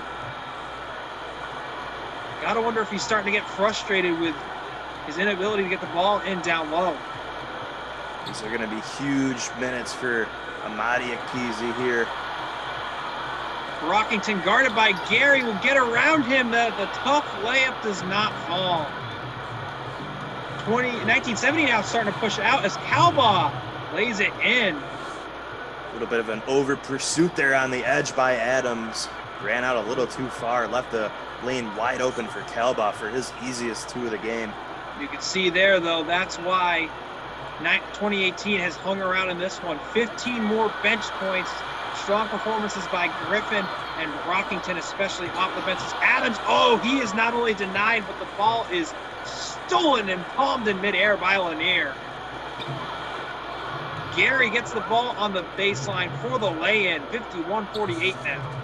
Gotta wonder if he's starting to get frustrated with his inability to get the ball in down low. These are going to be huge minutes for Amadi Ekpeasy here. Brockington, guarded by Gary, will get around him. The tough layup does not fall. 1970 now starting to push out as Calbaugh lays it in. A little bit of an over pursuit there on the edge by Adams. Ran out a little too far, left the lane wide open for Calbaugh for his easiest 2 of the game. You can see there, though, that's why 2018 has hung around in this one. 15 more bench points. Strong performances by Griffin and Brockington, especially off the benches. Adams, oh, he is not only denied, but the ball is stolen and palmed in midair by Lanier. Gary gets the ball on the baseline for the lay-in. 51-48 now.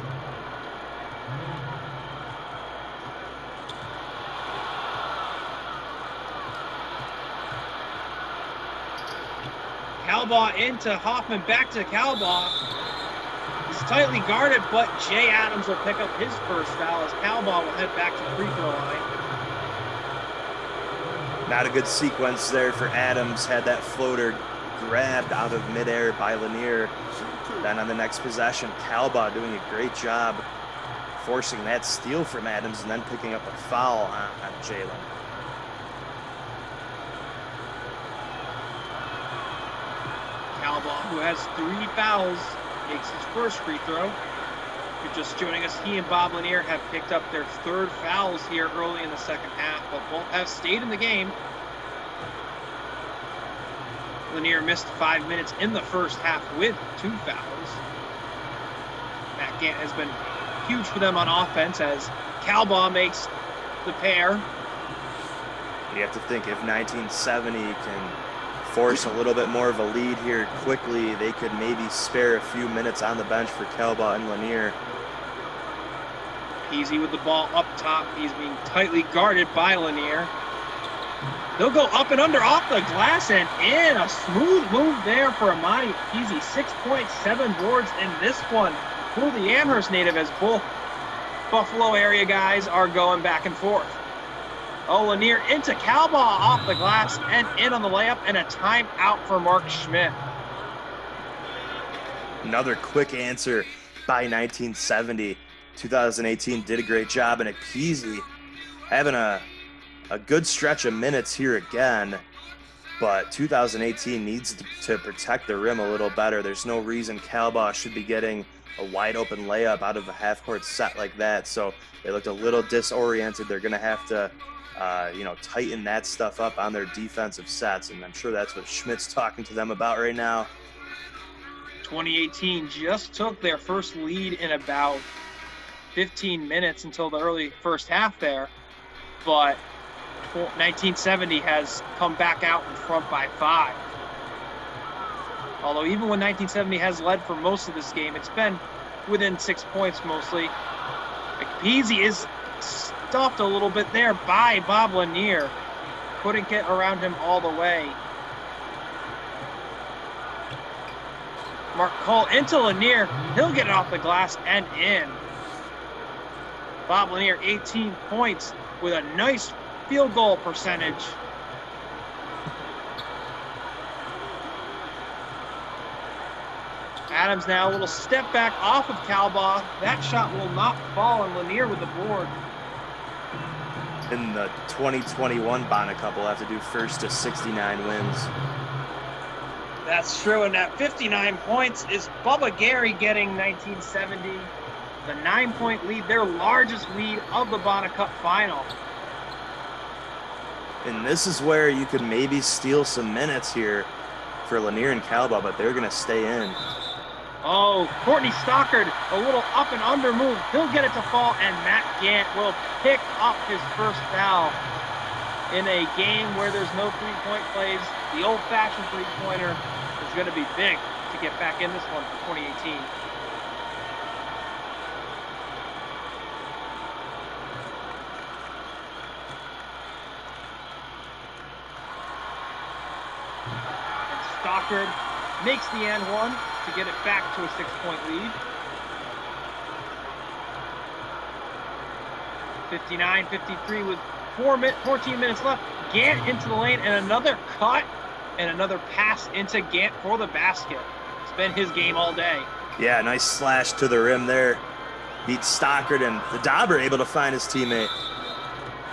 Calbaugh into Hoffman, back to Calbaugh. He's tightly guarded, but Jay Adams will pick up his first foul as Calbaugh will head back to the free throw line. Not a good sequence there for Adams. Had that floater grabbed out of midair by Lanier. Then on the next possession, Calbaugh doing a great job forcing that steal from Adams and then picking up a foul on Jalen. Calbaugh, who has 3 fouls, makes his first free throw. If you're just joining us, he and Bob Lanier have picked up their 3rd fouls here early in the second half, but both have stayed in the game. Lanier missed 5 minutes in the first half with 2 fouls. Matt Gant has been huge for them on offense as Calbaugh makes the pair. You have to think if 1970 can force a little bit more of a lead here quickly, they could maybe spare a few minutes on the bench for Calbaugh and Lanier. Peasy with the ball up top. He's being tightly guarded by Lanier. They'll go up and under off the glass and in. A smooth move there for Amadi Peasy. 6.7 boards in this one for the Amherst native as both Buffalo area guys are going back and forth. Oh, Lanier into Calbaugh off the glass and in on the layup, and a timeout for Mark Schmidt. Another quick answer by 1970. 2018 did a great job, and Ekpeasy having a good stretch of minutes here again, but 2018 needs to protect the rim a little better. There's no reason Calbaugh should be getting a wide open layup out of a half-court set like that, so they looked a little disoriented. They're going to have to tighten that stuff up on their defensive sets, and I'm sure that's what Schmidt's talking to them about right now. 2018 just took their first lead in about 15 minutes until the early first half there, but 1970 has come back out in front by 5. Although even when 1970 has led for most of this game, it's been within 6 points mostly. McPeasy is stuffed a little bit there by Bob Lanier. Couldn't get around him all the way. Mark Cole into Lanier. He'll get it off the glass and in. Bob Lanier, 18 points with a nice field goal percentage. Adams now a little step back off of Calbaugh. That shot will not fall, and Lanier with the board. In the 2021 Bona Cup, we'll have to do first to 69 wins. That's true, and at 59 points is Bubba Gary getting 1970. The 9-point lead, their largest lead of the Bona Cup final. And this is where you could maybe steal some minutes here for Lanier and Calbaugh, but they're going to stay in. Oh, Courtney Stockard, a little up and under move. He'll get it to fall, and Matt Gant will pick up his first foul in a game where there's no three-point plays. The old-fashioned three-pointer is going to be big to get back in this one for 2018. And Stockard makes the and one to get it back to a 6-point lead. 59-53 with 14 minutes left. Gant into the lane and another cut and another pass into Gant for the basket. It's been his game all day. Yeah, nice slash to the rim there. Beats Stockard, and the Dauber able to find his teammate.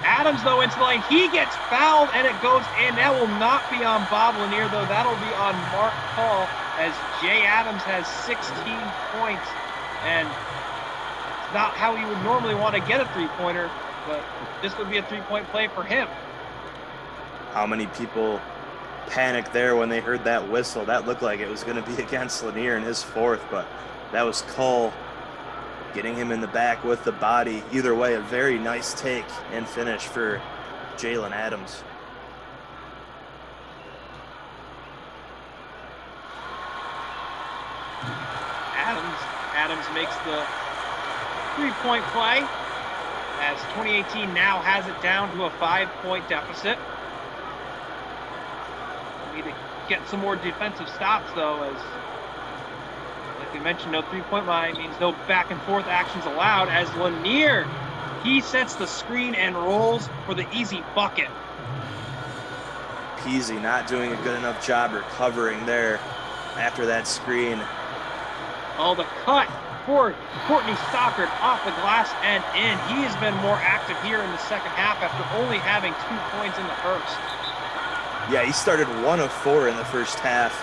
Adams, though, into the lane. He gets fouled, and it goes in. That will not be on Bob Lanier, though. That'll be on Mark Paul, as Jay Adams has 16 points. And it's not how he would normally want to get a three-pointer, but this would be a three-point play for him. How many people panicked there when they heard that whistle? That looked like it was going to be against Lanier in his 4th, but that was Cole getting him in the back with the body. Either way, a very nice take and finish for Jalen Adams. Adams makes the three-point play, as 2018 now has it down to a 5-point deficit. We need to get some more defensive stops, though, as like we mentioned, no three-point line means no back-and-forth actions allowed, as Lanier, he sets the screen and rolls for the easy bucket. Peasy not doing a good enough job recovering there after that screen. Oh, the cut for Courtney Stockard off the glass and in. He has been more active here in the second half after only having 2 points in the first. Yeah, he started 1 of 4 in the first half.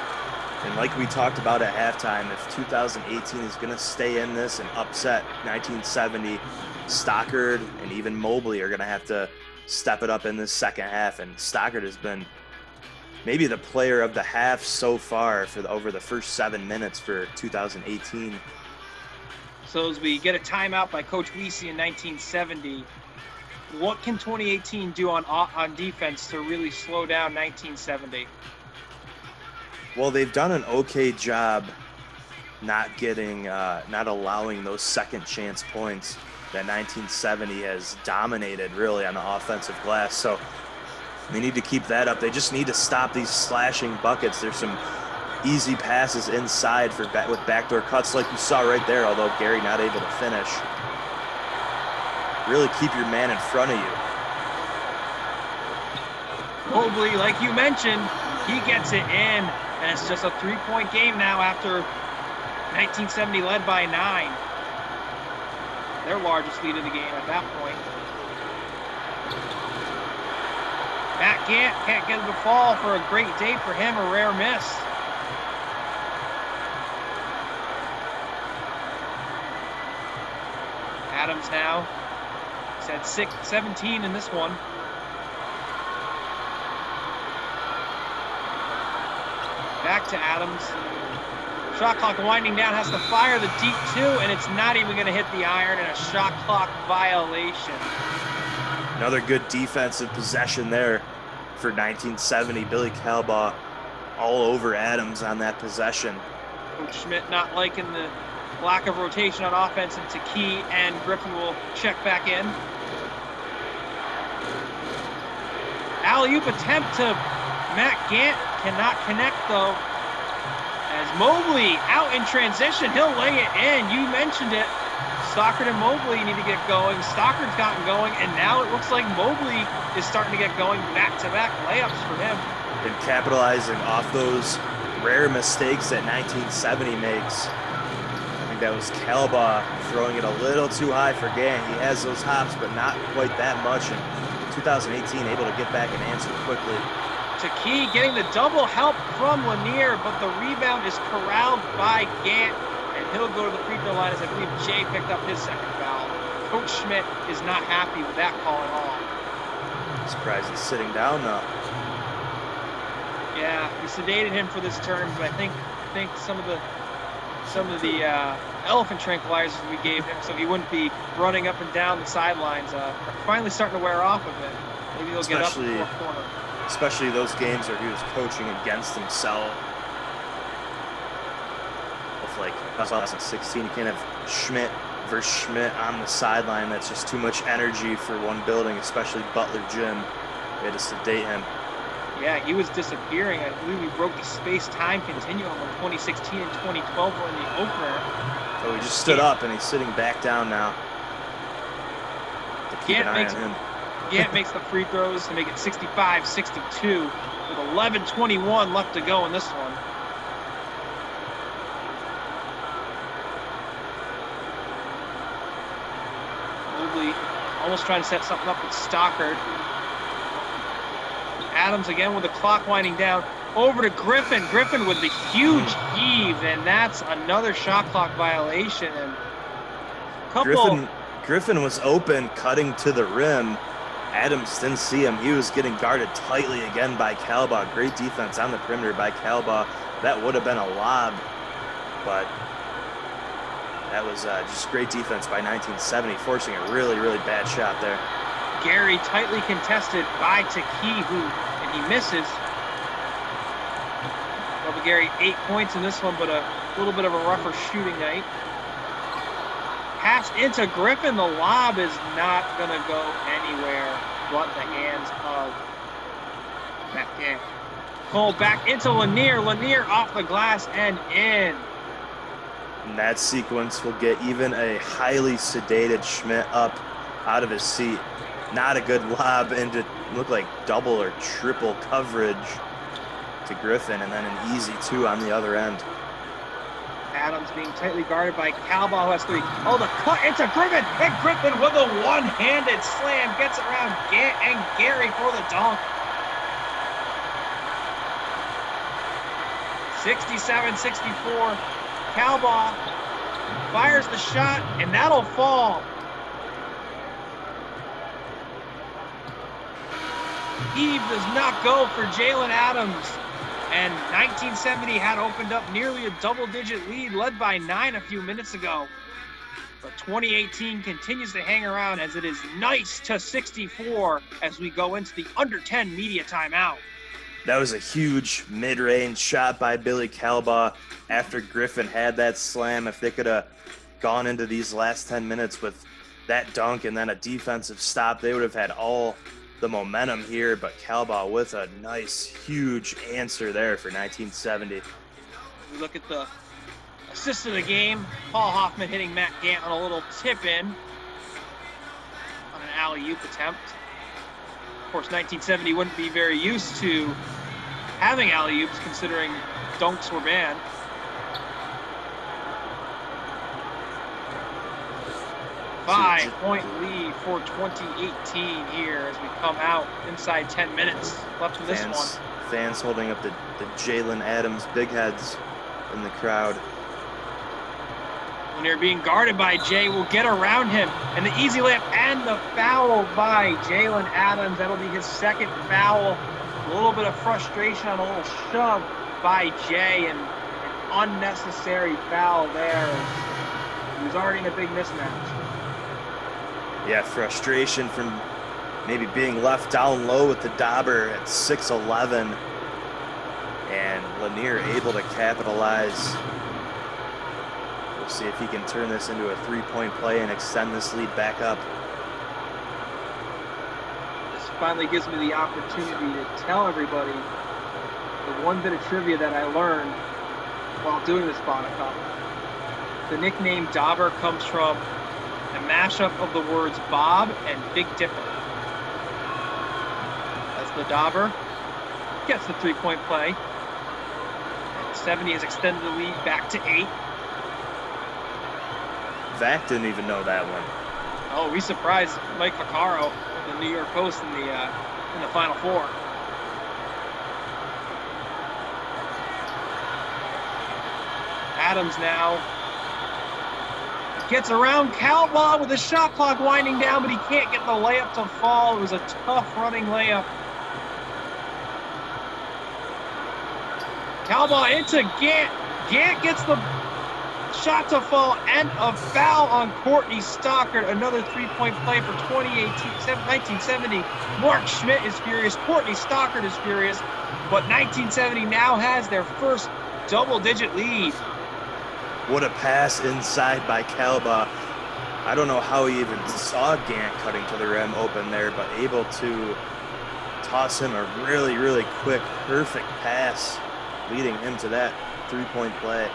And like we talked about at halftime, if 2018 is going to stay in this and upset 1970, Stockard and even Mobley are going to have to step it up in this second half. And Stockard has been maybe the player of the half so far for over the first 7 minutes for 2018. So as we get a timeout by Coach Weesey in 1970, what can 2018 do on defense to really slow down 1970? Well, they've done an okay job not allowing those second chance points that 1970 has dominated really on the offensive glass. So they need to keep that up. They just need to stop these slashing buckets. There's some easy passes inside with backdoor cuts like you saw right there, although Gary not able to finish. Really keep your man in front of you. Mobley, like you mentioned, he gets it in. And it's just a 3-point game now after 1970 led by 9. Their largest lead of the game at that point. Matt Gant can't get the fall for a great day for him, a rare miss. Adams now. He's had 17 in this one. Back to Adams. Shot clock winding down, has to fire the deep 2, and it's not even going to hit the iron, and a shot clock violation. Another good defensive possession there for 1970. Billy Calbaugh all over Adams on that possession. Coach Schmidt not liking the lack of rotation on offense into Key, and Griffin will check back in. Alley-oop attempt to Matt Gant, cannot connect though. As Mobley out in transition, he'll lay it in. You mentioned it. Stockard and Mobley need to get going. Stockard's gotten going, and now it looks like Mobley is starting to get going. Back-to-back layups for him. And capitalizing off those rare mistakes that 1970 makes. I think that was Calbaugh throwing it a little too high for Gant. He has those hops, but not quite that much. And 2018 able to get back and answer quickly. Key getting the double help from Lanier, but the rebound is corralled by Gant, and he'll go to the free throw line as I believe Jay picked up his second foul. Coach Schmidt is not happy with that call at all. Surprised he's sitting down now. Yeah, we sedated him for this term, but I think some of the elephant tranquilizers we gave him so he wouldn't be running up and down the sidelines are finally starting to wear off a bit. Maybe he'll get up in the fourth quarter. Especially those games where he was coaching against himself. Like 2016, you can't have Schmidt versus Schmidt on the sideline. That's just too much energy for one building, especially Butler Gym. We had to sedate him. Yeah, he was disappearing. I believe we broke the space-time continuum in 2016 and 2012 were in the opener. So he just stood up and he's sitting back down now. To keep an eye on him. Gant makes the free throws to make it 65-62 with 11:21 left to go in this one. Mobley almost trying to set something up with Stockard. Adams again with the clock winding down. Over to Griffin. Griffin with the huge heave, and that's another shot clock violation. And Griffin was open, cutting to the rim. Adams didn't see him. He was getting guarded tightly again by Calbaugh. Great defense on the perimeter by Calbaugh. That would have been a lob, but that was just great defense by 1970, forcing a really, really bad shot there. Gary tightly contested by Taki, and he misses. Bubba Gary 8 points in this one, but a little bit of a rougher shooting night. Pass into Griffin. The lob is not going to go anywhere but the hands of Matt Gant. Cole back into Lanier. Lanier off the glass and in. And that sequence will get even a highly sedated Schmidt up out of his seat. Not a good lob into look like double or triple coverage to Griffin, and then an easy two on the other end. Adams being tightly guarded by Calbaugh, who has three. Oh, the cut into Griffin, and Griffin with a one-handed slam gets around Gant and Gary for the dunk. 67-64. Calbaugh fires the shot, and that'll fall. Heave does not go for Jalen Adams. And 1970 had opened up nearly a double-digit lead, led by 9 a few minutes ago. But 2018 continues to hang around as it is nice to 64 as we go into the under 10 media timeout. That was a huge mid-range shot by Billy Calbaugh after Griffin had that slam. If they could have gone into these last 10 minutes with that dunk and then a defensive stop, they would have had all the momentum here, but Calbaugh with a nice, huge answer there for 1970. We look at the assist of the game. Paul Hoffman hitting Matt Gant on a little tip-in on an alley-oop attempt. Of course, 1970 wouldn't be very used to having alley-oops considering dunks were banned. 5-point lead for 2018 here as we come out inside 10 minutes left in this one. Fans holding up the Jalen Adams big heads in the crowd. When they're being guarded by Jay, will get around him. And the easy layup and the foul by Jalen Adams. That'll be his second foul. A little bit of frustration on a little shove by Jay, and an unnecessary foul there. He was already in a big mismatch. Yeah, frustration from maybe being left down low with the Dauber at 6'11", and Lanier able to capitalize. We'll see if he can turn this into a three-point play and extend this lead back up. This finally gives me the opportunity to tell everybody the one bit of trivia that I learned while doing this Bona Cup. The nickname Dauber comes from a mashup of the words Bob and Big Dipper. As the Dauber gets the three-point play. And 70 has extended the lead back to 8. Zach didn't even know that one. Oh, we surprised Mike Vaccaro of the New York Post in the Final Four. Adams now gets around Calba with the shot clock winding down, but he can't get the layup to fall. It was a tough running layup. Calba into Gant. Gant gets the shot to fall and a foul on Courtney Stockard. Another three-point play for 1970. Mark Schmidt is furious. Courtney Stockard is furious. But 1970 now has their first double-digit lead. What a pass inside by Calba. I don't know how he even saw Gant cutting to the rim open there, but able to toss him a really, really quick, perfect pass, leading him to that three-point play.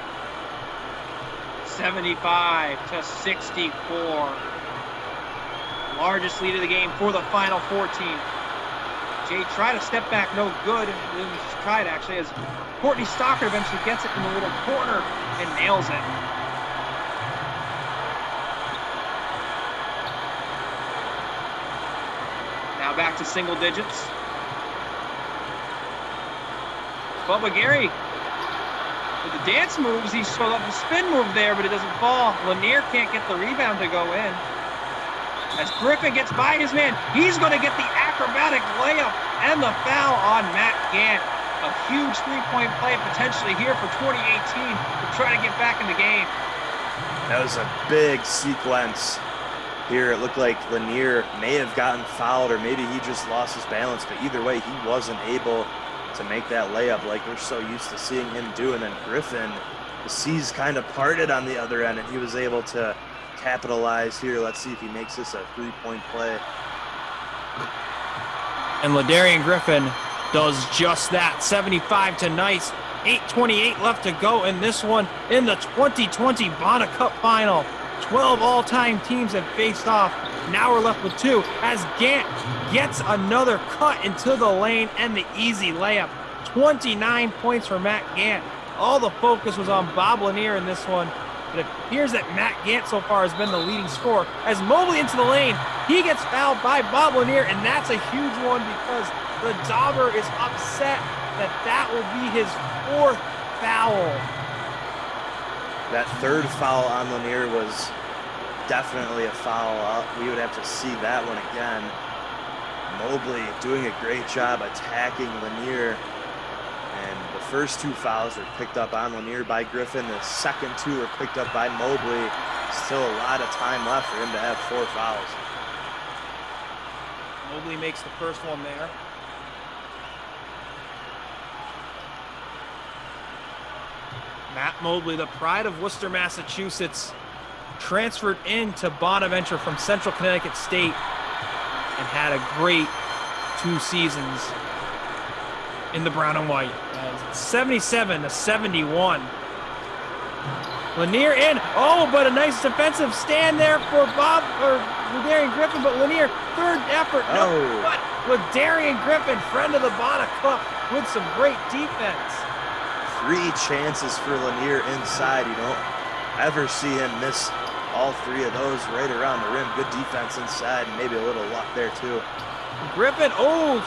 75-64. Largest lead of the game for the Final Four team. Jay tried to step back, no good. He tried actually, as Courtney Stockard eventually gets it in the little corner and nails it. Now back to single digits. Bubba Gary with the dance moves, he showed up the spin move there, but it doesn't fall. Lanier can't get the rebound to go in. As Griffin gets by his man, he's going to get the acrobatic layup and the foul on Matt Gant. A huge three-point play potentially here for 2018 to try to get back in the game. That was a big sequence here. It looked like Lanier may have gotten fouled, or maybe he just lost his balance, but either way, he wasn't able to make that layup like we're so used to seeing him do. And then Griffin, the seas kind of parted on the other end, and he was able to capitalize here. Let's see if he makes this a three-point play. And LaDarian Griffin does just that. 75 to nice. 8:28 left to go in this one in the 2020 Bona Cup Final. 12 all-time teams have faced off. Now we're left with 2 as Gant gets another cut into the lane and the easy layup. 29 points for Matt Gant. All the focus was on Bob Lanier in this one. It appears that Matt Gant so far has been the leading scorer. As Mobley into the lane, he gets fouled by Bob Lanier, and that's a huge one because the Dauber is upset that will be his 4th foul. That third foul on Lanier was definitely a foul. We would have to see that one again. Mobley doing a great job attacking Lanier. And the first 2 fouls were picked up on Lanier by Griffin. The second 2 were picked up by Mobley. Still a lot of time left for him to have 4 fouls. Mobley makes the first one there. Matt Mobley, the pride of Worcester, Massachusetts, transferred into Bonaventure from Central Connecticut State and had a great 2 seasons in the brown and white. 77-71. Lanier in. Oh, but a nice defensive stand there for LaDarian Griffin, but Lanier, third effort. No, but LaDarian Griffin, friend of the Bona Cup, with some great defense. 3 chances for Lanier inside. You don't ever see him miss all 3 of those right around the rim. Good defense inside, and maybe a little luck there too. Griffin,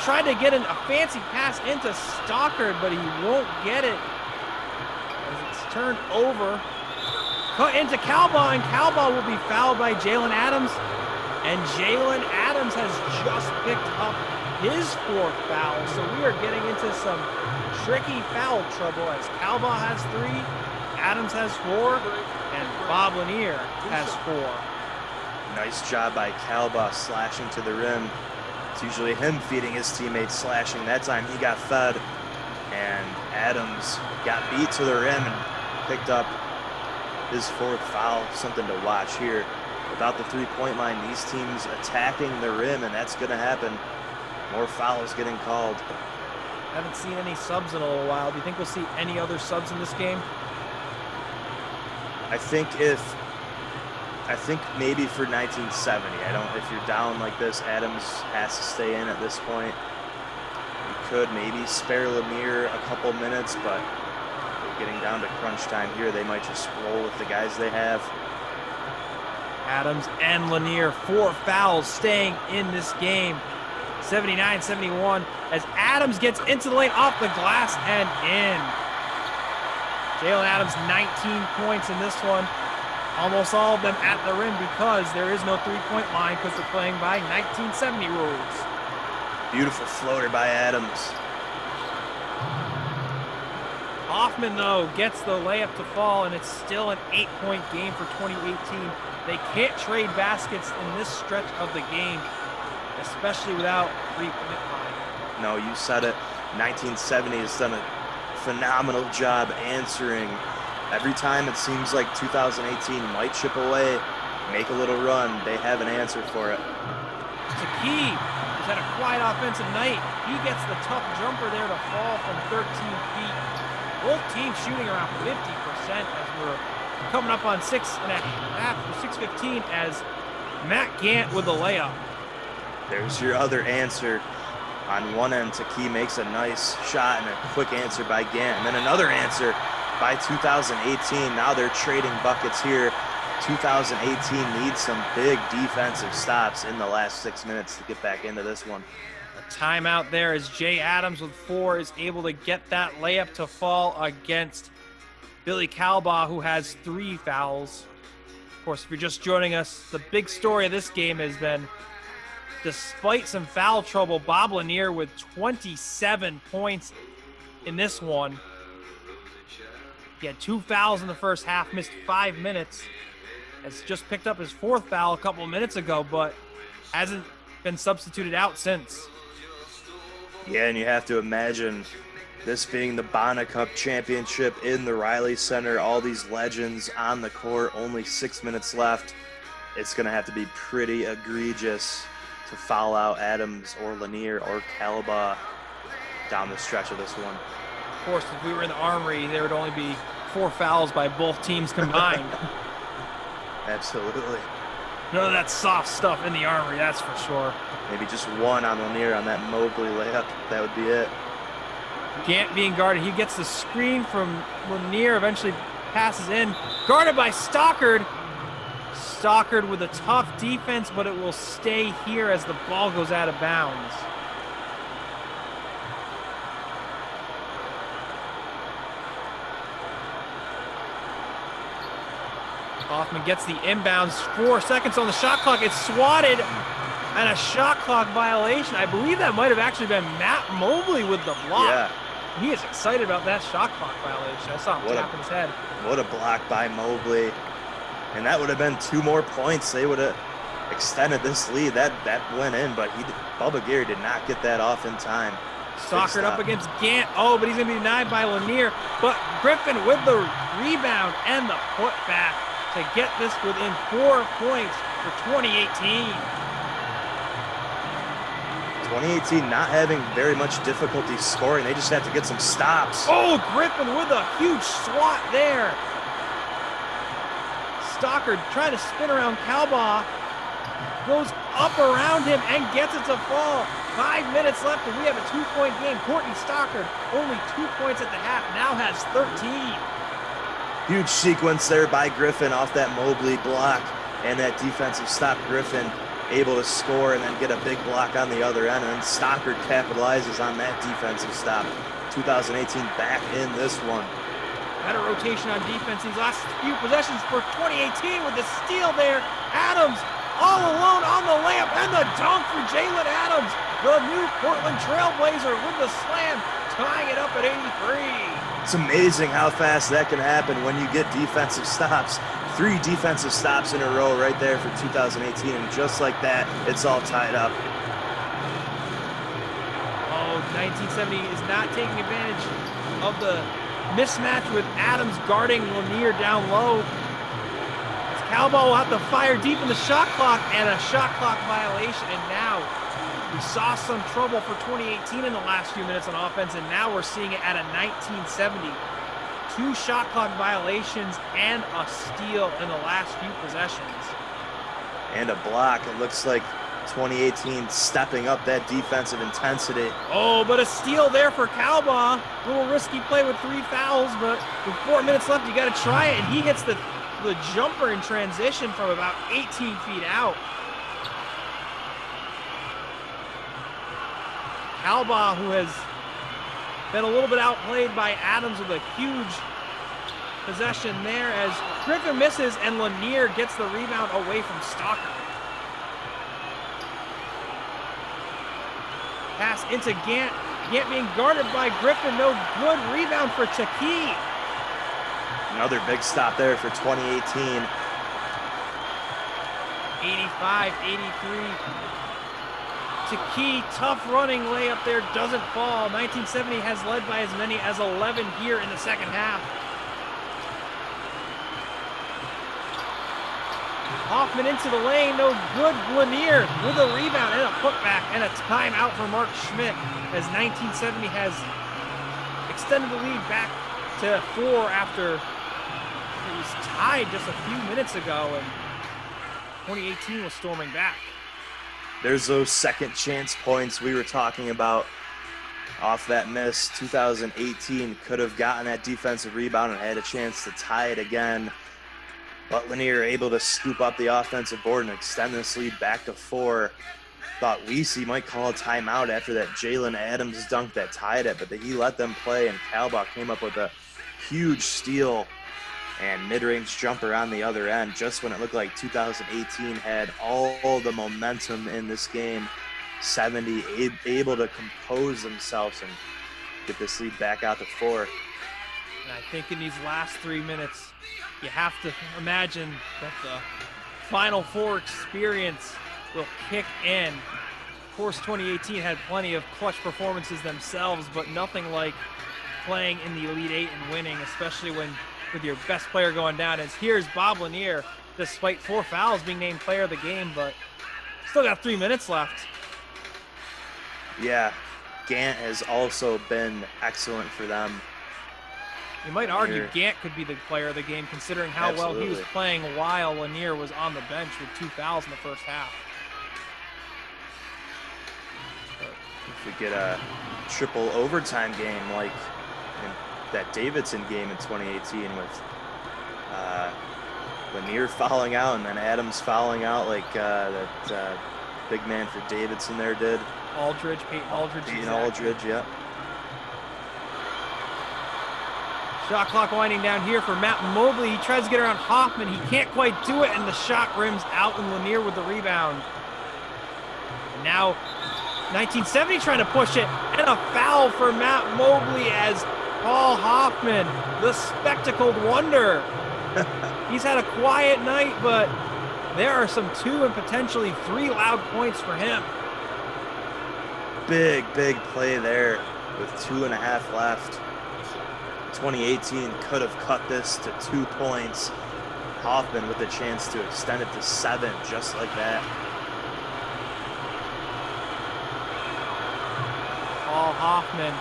tried to get a fancy pass into Stockard, but he won't get it as it's turned over. Cut into Calba, and Calba will be fouled by Jalen Adams. And Jalen Adams has just picked up his 4th foul, so we are getting into some tricky foul trouble as Calba has 3, Adams has 4, and Bob Lanier has 4. Nice job by Calba slashing to the rim. It's usually him feeding his teammates, slashing. That time he got fed, and Adams got beat to the rim and picked up his 4th foul. Something to watch here. Without the three-point line, these teams attacking the rim, and that's going to happen. More fouls getting called. Haven't seen any subs in a little while. Do you think we'll see any other subs in this game? I think maybe for 1970. If you're down like this, Adams has to stay in at this point. You could maybe spare Lanier a couple minutes, but getting down to crunch time here, they might just roll with the guys they have. Adams and Lanier, 4 fouls staying in this game. 79-71 as Adams gets into the lane, off the glass and in. Jalen Adams, 19 points in this one. Almost all of them at the rim because there is no three-point line because we're playing by 1970 rules. Beautiful floater by Adams. Hoffman, though, gets the layup to fall, and it's still an 8-point game for 2018. They can't trade baskets in this stretch of the game, especially without three-point line. No, you said it. 1970 has done a phenomenal job answering. Every time it seems like 2018 might chip away, make a little run, they have an answer for it. Taki has had a quiet offensive night. He gets the tough jumper there to fall from 13 feet. Both teams shooting around 50% as we're coming up on 6:15 as Matt Gant with the layup. There's your other answer. On one end, Taki makes a nice shot and a quick answer by Gant. And then another answer by 2018. Now they're trading buckets here. 2018 needs some big defensive stops in the last 6 minutes to get back into this one. A timeout there as Jay Adams with 4 is able to get that layup to fall against Billy Calbaugh, who has 3 fouls. Of course, if you're just joining us, the big story of this game has been, despite some foul trouble, Bob Lanier with 27 points in this one. He had 2 fouls in the first half, missed 5 minutes. Has just picked up his 4th foul a couple of minutes ago, but hasn't been substituted out since. Yeah, and you have to imagine this being the Bona Cup Championship in the Riley Center, all these legends on the court, only 6 minutes left. It's going to have to be pretty egregious to foul out Adams or Lanier or Calbaugh down the stretch of this one. Of course, if we were in the Armory, there would only be 4 fouls by both teams combined. Absolutely. None of that soft stuff in the Armory, that's for sure. Maybe just 1 on Lanier on that Mobley layup. That would be it. Gant being guarded. He gets the screen from Lanier, eventually passes in. Guarded by Stockard. Stockard with a tough defense, but it will stay here as the ball goes out of bounds. Hoffman gets the inbounds, 4 seconds on the shot clock. It's swatted and a shot clock violation. I believe that might have actually been Matt Mobley with the block. Yeah. He is excited about that shot clock violation. I saw him tapping his head. What a block by Mobley. And that would have been 2 more points. They would have extended this lead. That went in, but Bubba Gary did not get that off in time. Stockard up against Gant. Oh, but he's going to be denied by Lanier. But Griffin with the rebound and the putback to get this within 4 points for 2018. 2018 not having very much difficulty scoring. They just have to get some stops. Oh, Griffin with a huge swat there. Stockard trying to spin around Calbaugh. Goes up around him and gets it to fall. 5 minutes left and we have a 2-point game. Courtney Stockard, only 2 points at the half, now has 13. Huge sequence there by Griffin off that Mobley block and that defensive stop. Griffin able to score and then get a big block on the other end, and then Stockard capitalizes on that defensive stop. 2018 back in this one. Better rotation on defense these last few possessions for 2018 with the steal there. Adams all alone on the layup and the dunk for Jalen Adams. The new Portland Trailblazer with the slam, tying it up at 83. It's amazing how fast that can happen when you get defensive stops. 3 defensive stops in a row right there for 2018, and just like that, it's all tied up. 1970 is not taking advantage of the mismatch with Adams guarding Lanier down low. As Calball will have to fire deep in the shot clock, and a shot clock violation. And now we saw some trouble for 2018 in the last few minutes on offense, and now we're seeing it at a 1970. 2 shot clock violations and a steal in the last few possessions. And a block. It looks like 2018 stepping up that defensive intensity. Oh, but a steal there for Calbaugh. A little risky play with 3 fouls, but with 4 minutes left, you got to try it. And he gets the jumper in transition from about 18 feet out. Calbaugh, who has been a little bit outplayed by Adams with a huge possession there, as Griffin misses and Lanier gets the rebound away from Stalker. Pass into Gant. Gant being guarded by Griffin. No good. Rebound for Taki. Another big stop there for 2018. 85-83. Taki, tough running layup there, doesn't fall. 1970 has led by as many as 11 here in the second half. Hoffman into the lane, no good. Lanier with a rebound and a putback and a timeout for Mark Schmidt, as 1970 has extended the lead back to 4 after it was tied just a few minutes ago, and 2018 was storming back. There's those second chance points we were talking about off that miss. 2018 could have gotten that defensive rebound and had a chance to tie it again. But Lanier able to scoop up the offensive board and extend this lead back to 4. Thought Weesey might call a timeout after that Jalen Adams dunk that tied it, but he let them play, and Calbaugh came up with a huge steal and mid-range jumper on the other end, just when it looked like 2018 had all the momentum in this game. 70 able to compose themselves and get this lead back out to 4. And I think in these last 3 minutes, you have to imagine that the Final Four experience will kick in. Of course, 2018 had plenty of clutch performances themselves, but nothing like playing in the Elite Eight and winning, especially when with your best player going down. As here's Bob Lanier, despite 4 fouls, being named player of the game, but still got 3 minutes left. Yeah, Gant has also been excellent for them. You might argue Gant could be the player of the game, considering how well he was playing while Lanier was on the bench with 2 fouls in the first half. If we get a triple overtime game like in that Davidson game in 2018 with Lanier fouling out and then Adams fouling out like that big man for Davidson there did. Aldridge, Peyton Aldridge. Peyton Aldridge, yeah. Shot clock winding down here for Matt Mobley. He tries to get around Hoffman. He can't quite do it, and the shot rims out, and Lanier with the rebound. And now 1970 trying to push it, and a foul for Matt Mobley as Paul Hoffman, the spectacled wonder. He's had a quiet night, but there are some 2 and potentially 3 loud points for him. Big play there with 2.5 left. 2018 could have cut this to 2 points. Hoffman with a chance to extend it to 7, just like that. Paul Hoffman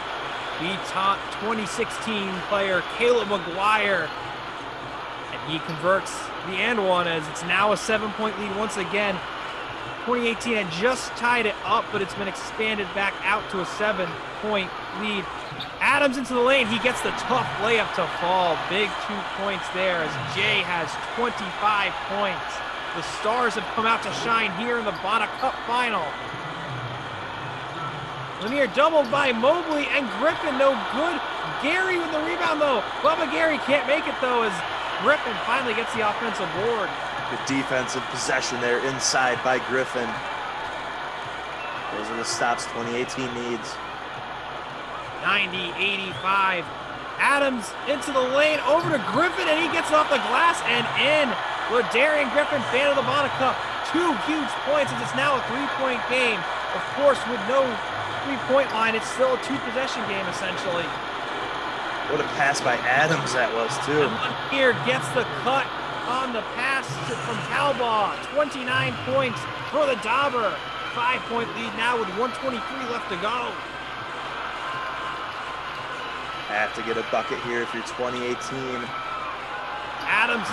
beats 2016 player Caleb McGuire, and he converts the and one as it's now a 7-point lead once again. 2018 had just tied it up, but it's been expanded back out to a 7-point lead. Adams into the lane. He gets the tough layup to fall. Big 2 points there as Jay has 25 points. The Stars have come out to shine here in the Bona Cup final. Lanier doubled by Mobley and Griffin, no good. Gary with the rebound though. Bubba Gary can't make it though as Griffin finally gets the offensive board. Good defensive possession there inside by Griffin. Those are the stops 2018 needs. 90-85. Adams into the lane, over to Griffin, and he gets it off the glass and in. Ladarian Griffin, fan of the Bona Cup. 2 huge points as it's now a 3-point game. Of course, with no 3-point line. It's still a 2-possession game, essentially. What a pass by Adams that was, too. And Lanier gets the cut on the pass from Calbaugh. 29 points for the Dauber. 5-point lead now with 1:23 left to go. Have to get a bucket here if you're 2018. Adams,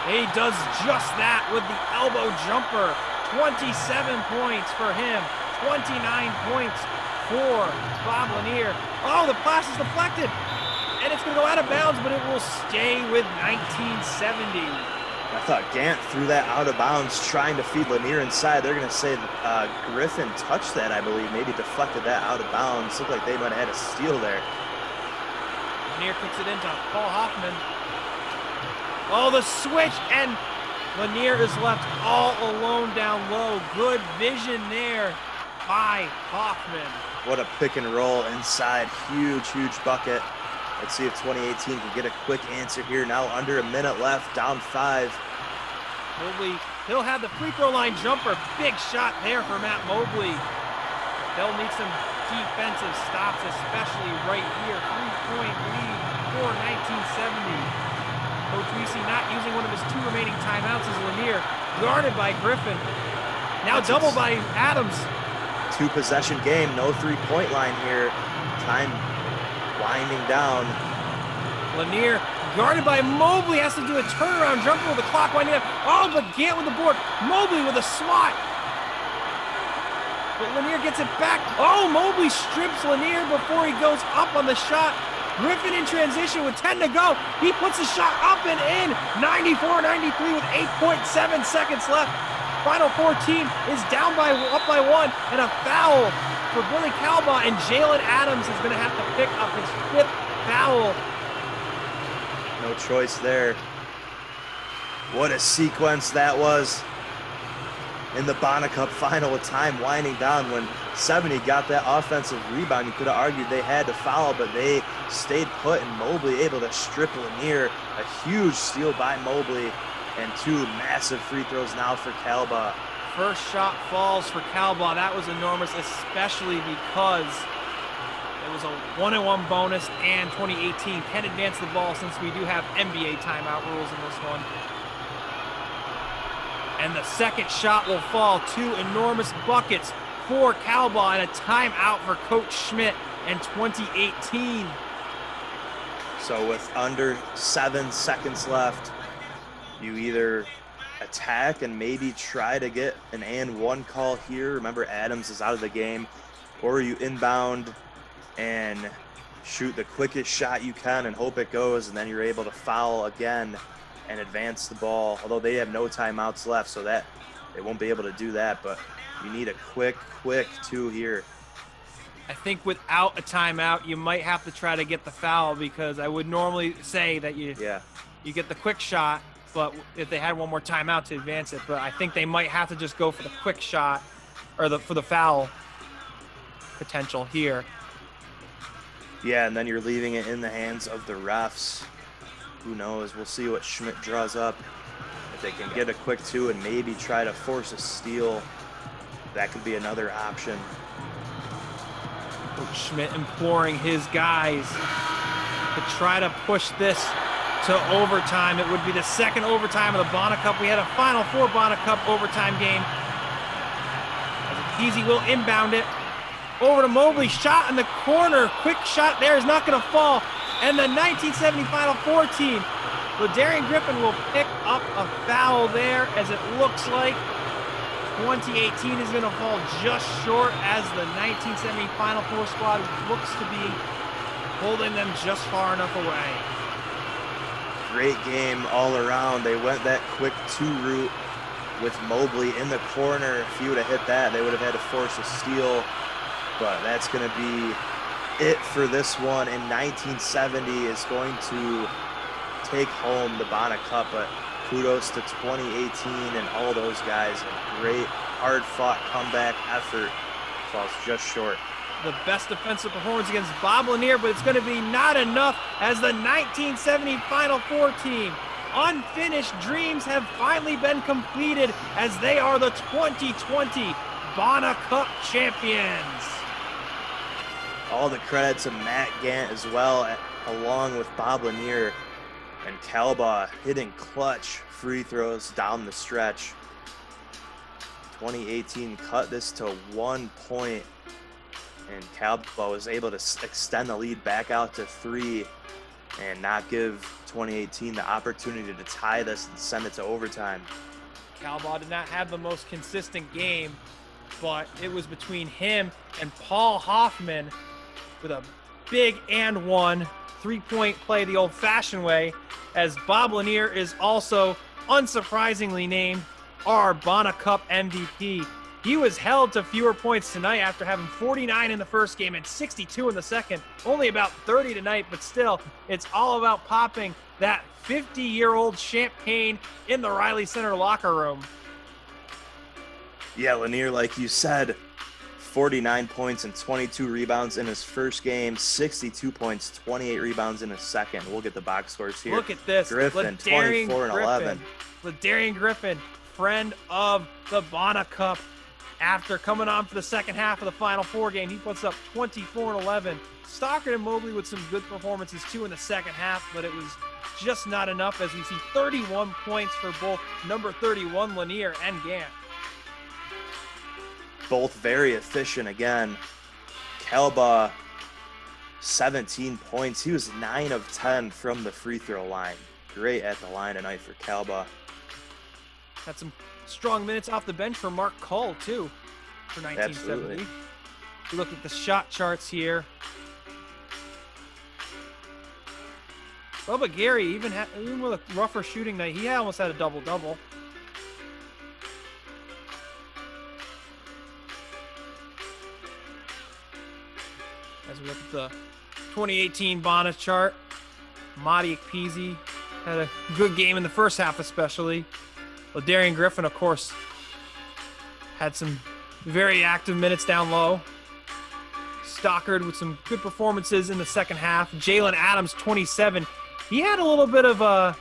he does just that with the elbow jumper. 27 points for him. 29 points for Bob Lanier. Oh, the pass is deflected. And it's going to go out of bounds, but it will stay with 1970. I thought Gant threw that out of bounds trying to feed Lanier inside. They're going to say Griffin touched that, I believe. Maybe deflected that out of bounds. Looked like they might have had a steal there. Lanier kicks it into Paul Hoffman. Oh, the switch, and Lanier is left all alone down low. Good vision there by Hoffman. What a pick and roll inside. Huge, huge bucket. Let's see if 2018 can get a quick answer here. Now under a minute left, down 5. Mobley, he'll have the free throw line jumper. Big shot there for Matt Mobley. They'll need some defensive stops, especially right here. 3-point lead for 1970. Coach Weesey not using one of his 2 remaining timeouts as Lanier, guarded by Griffin. Now doubled by Adams. 2-possession game, no 3-point line here. Time winding down. Lanier, guarded by Mobley, has to do a turnaround jumper with the clock winding down. Oh, but Gant with the board. Mobley with a swat. But Lanier gets it back. Oh, Mobley strips Lanier before he goes up on the shot. Griffin in transition with 10 to go. He puts the shot up and in. 94-93 with 8.7 seconds left. Final 14 is up by 1, and a foul for Billy Calbaugh, and Jalen Adams is going to have to pick up his 5th foul. No choice there. What a sequence that was in the Bona Cup final with time winding down. When 70 got that offensive rebound, you could have argued they had to foul, but they stayed put, and Mobley able to strip Lanier. A huge steal by Mobley, and 2 massive free throws now for Calbaugh. First shot falls for Calbaugh. That was enormous, especially because it was a 1-on-1 bonus, and 2018 can advance the ball since we do have NBA timeout rules in this one. And the second shot will fall. 2 enormous buckets for Calbaugh, and a timeout for Coach Schmidt in 2018. So with under 7 seconds left, you either attack and maybe try to get an and 1 call here. Remember, Adams is out of the game. Or you inbound and shoot the quickest shot you can and hope it goes, and then you're able to foul again and advance the ball. Although they have no timeouts left, so that they won't be able to do that, but you need a quick 2 here. I think without a timeout, you might have to try to get the foul, because I would normally say that you get the quick shot, but if they had one more timeout to advance it, but I think they might have to just go for the quick shot, or for the foul potential here. Yeah, and then you're leaving it in the hands of the refs. Who knows? We'll see what Schmidt draws up. If they can get a quick 2 and maybe try to force a steal, that could be another option. Coach Schmidt imploring his guys to try to push this to overtime. It would be the second overtime of the Bona Cup. We had a Final 4 Bona Cup overtime game. Easy will inbound it. Over to Mobley, shot in the corner. Quick shot there is not going to fall. And the 1970 Final 4 team, Ladarian Griffin will pick up a foul there, as it looks like 2018 is going to fall just short, as the 1970 Final 4 squad looks to be holding them just far enough away. Great game all around. They went that quick 2 route with Mobley in the corner. If he would have hit that, they would have had to force a steal. But that's going to be it for this one. And 1970 is going to take home the Bona Cup. But kudos to 2018 and all those guys. A great, hard-fought comeback effort. Falls just short. The best defensive performance against Bob Lanier, but it's going to be not enough, as the 1970 Final 4 team. Unfinished dreams have finally been completed, as they are the 2020 Bona Cup champions. All the credit to Matt Gant as well, along with Bob Lanier and Calba hitting clutch free throws down the stretch. 2018 cut this to 1 point, and Calba was able to extend the lead back out to 3 and not give 2018 the opportunity to tie this and send it to overtime. Calba did not have the most consistent game, but it was between him and Paul Hoffman with a big and one 3-point play the old-fashioned way, as Bob Lanier is also unsurprisingly named our Bona Cup MVP. He was held to fewer points tonight after having 49 in the first game and 62 in the second. Only about 30 tonight, but still, it's all about popping that 50-year-old champagne in the Riley Center locker room. Yeah, Lanier, like you said, 49 points and 22 rebounds in his first game, 62 points, 28 rebounds in his second. We'll get the box scores here. Look at this. Griffin, 24 and 11. Ladarian Griffin, friend of the Bona Cup. After coming on for the second half of the Final Four game, he puts up 24 and 11. Stockard and Mobley with some good performances too in the second half, but it was just not enough as we see 31 points for both number 31 Lanier and Gant. Both very efficient again. Calba, 17 points. He was 9 of 10 from the free throw line. Great at the line tonight for Calba. Had some strong minutes off the bench for Mark Cull, too, for 1970. Absolutely. We look at the shot charts here. Bubba Gary, even with a rougher shooting night, he almost had a double-double. As we look at the 2018 Bona chart, Madi Ekpezi had a good game in the first half especially. Ladarian Griffin, of course, had some very active minutes down low. Stockard with some good performances in the second half. Jalen Adams, 27. He had a little bit of a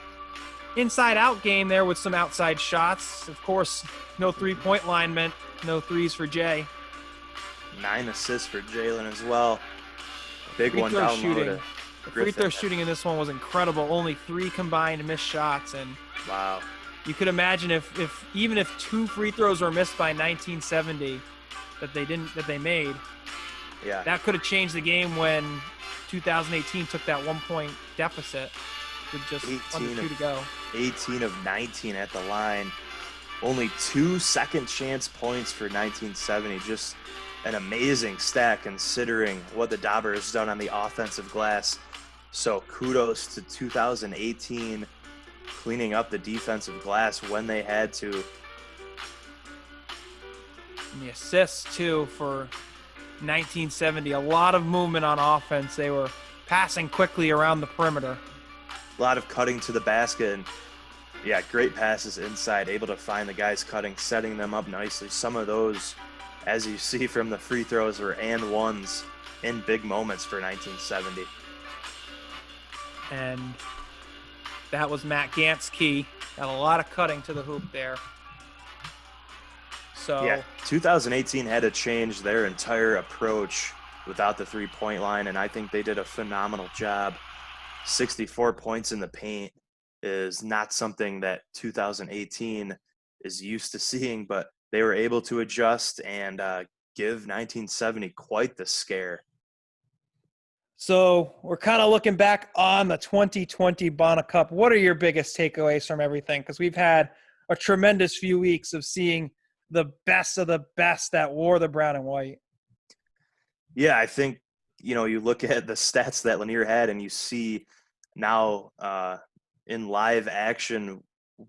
inside-out game there with some outside shots. Of course, no three-point line meant no threes for Jay. 9 assists for Jalen as well. Big Free one throw down low shooting. to The free Griffin. throw shooting in this one was incredible. Only 3 combined missed shots, and Wow. you could imagine if even if 2 free throws were missed by 1970 that they made, Yeah. that could have changed the game when 2018 took that 1-point deficit with just under 2 to go. 18 of 19 at the line. Only 2 second chance points for 1970. Just an amazing stat considering what the Dauber has done on the offensive glass. So kudos to 2018 cleaning up the defensive glass when they had to. And the assists, too, for 1970. A lot of movement on offense. They were passing quickly around the perimeter. A lot of cutting to the basket. And yeah, great passes inside, able to find the guys cutting, setting them up nicely. Some of those, as you see from the free throws, were and ones in big moments for 1970. And that was Matt Gant's key. Got a lot of cutting to the hoop there. So Yeah, 2018 had to change their entire approach without the three-point line, and I think they did a phenomenal job. 64 points in the paint is not something that 2018 is used to seeing, but they were able to adjust and give 1970 quite the scare. So we're kind of looking back on the 2020 Bona Cup. What are your biggest takeaways from everything? Because we've had a tremendous few weeks of seeing the best of the best that wore the brown and white. Yeah, I think, you look at the stats that Lanier had and you see now in live action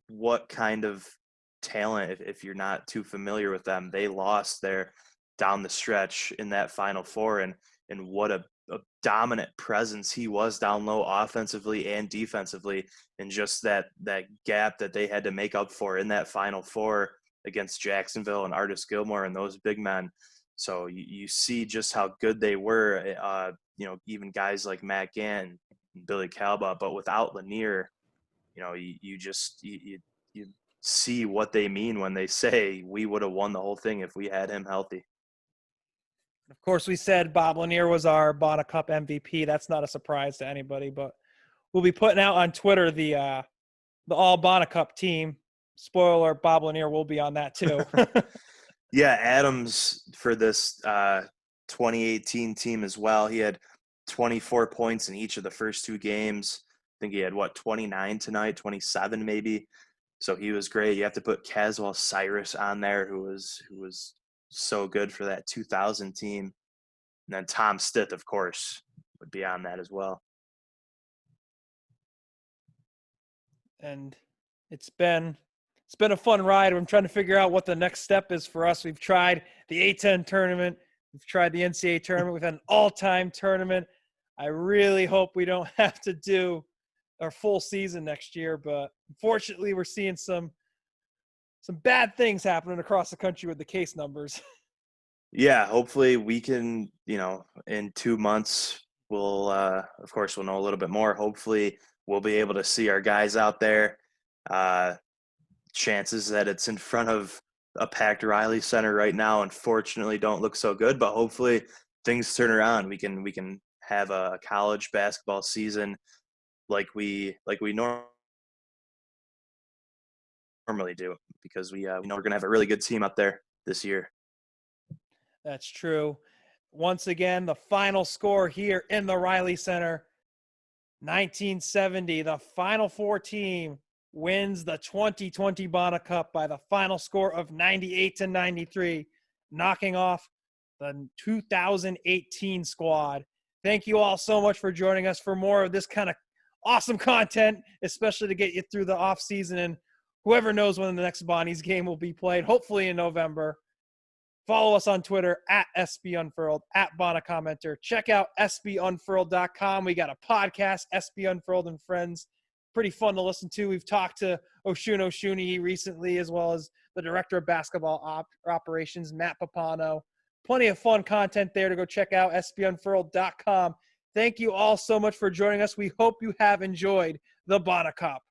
what kind of talent, if you're not too familiar with them, they lost there down the stretch in that Final Four, and what a dominant presence he was down low offensively and defensively, and just that gap that they had to make up for in that Final Four against Jacksonville and Artis Gilmore and those big men. So you see just how good they were, even guys like Matt Gant and Billy Calba, but without Lanier, you see what they mean when they say we would have won the whole thing if we had him healthy. Of course, we said Bob Lanier was our Bona Cup MVP. That's not a surprise to anybody, but we'll be putting out on Twitter the all Bona Cup team. Spoiler: Bob Lanier will be on that too. Yeah, Adams for this 2018 team as well. He had 24 points in each of the first 2 games. I think he had 29 tonight, 27 maybe. So he was great. You have to put Caswell Cyrus on there, who was so good for that 2000 team. And then Tom Stith, of course, would be on that as well. And it's been a fun ride. I'm trying to figure out what the next step is for us. We've tried the A10 tournament. We've tried the NCAA tournament. We've had an all-time tournament. I really hope we don't have to do our full season next year, but unfortunately we're seeing some bad things happening across the country with the case numbers. Yeah, hopefully we can, in 2 months, we'll know a little bit more. Hopefully we'll be able to see our guys out there. Chances that it's in front of a packed Riley Center right now, unfortunately, don't look so good, but hopefully things turn around. We can have a college basketball season like we normally do, because we know we're going to have a really good team up there this year. That's true. Once again, the final score here in the Riley Center, 1970, the Final Four team wins the 2020 Bona Cup by the final score of 98-93, knocking off the 2018 squad. Thank you all so much for joining us for more of this kind of awesome content, especially to get you through the off season, and whoever knows when the next Bonnie's game will be played, hopefully in November. Follow us on Twitter at SB Unfurled, at Bona Commenter. Check out SBUnfurled.com. We got a podcast, SB Unfurled and Friends. Pretty fun to listen to. We've talked to Oshun Oshuni recently, as well as the Director of Basketball Operations, Matt Papano. Plenty of fun content there to go check out, SBUnfurled.com. Thank you all so much for joining us. We hope you have enjoyed the Bona Cup.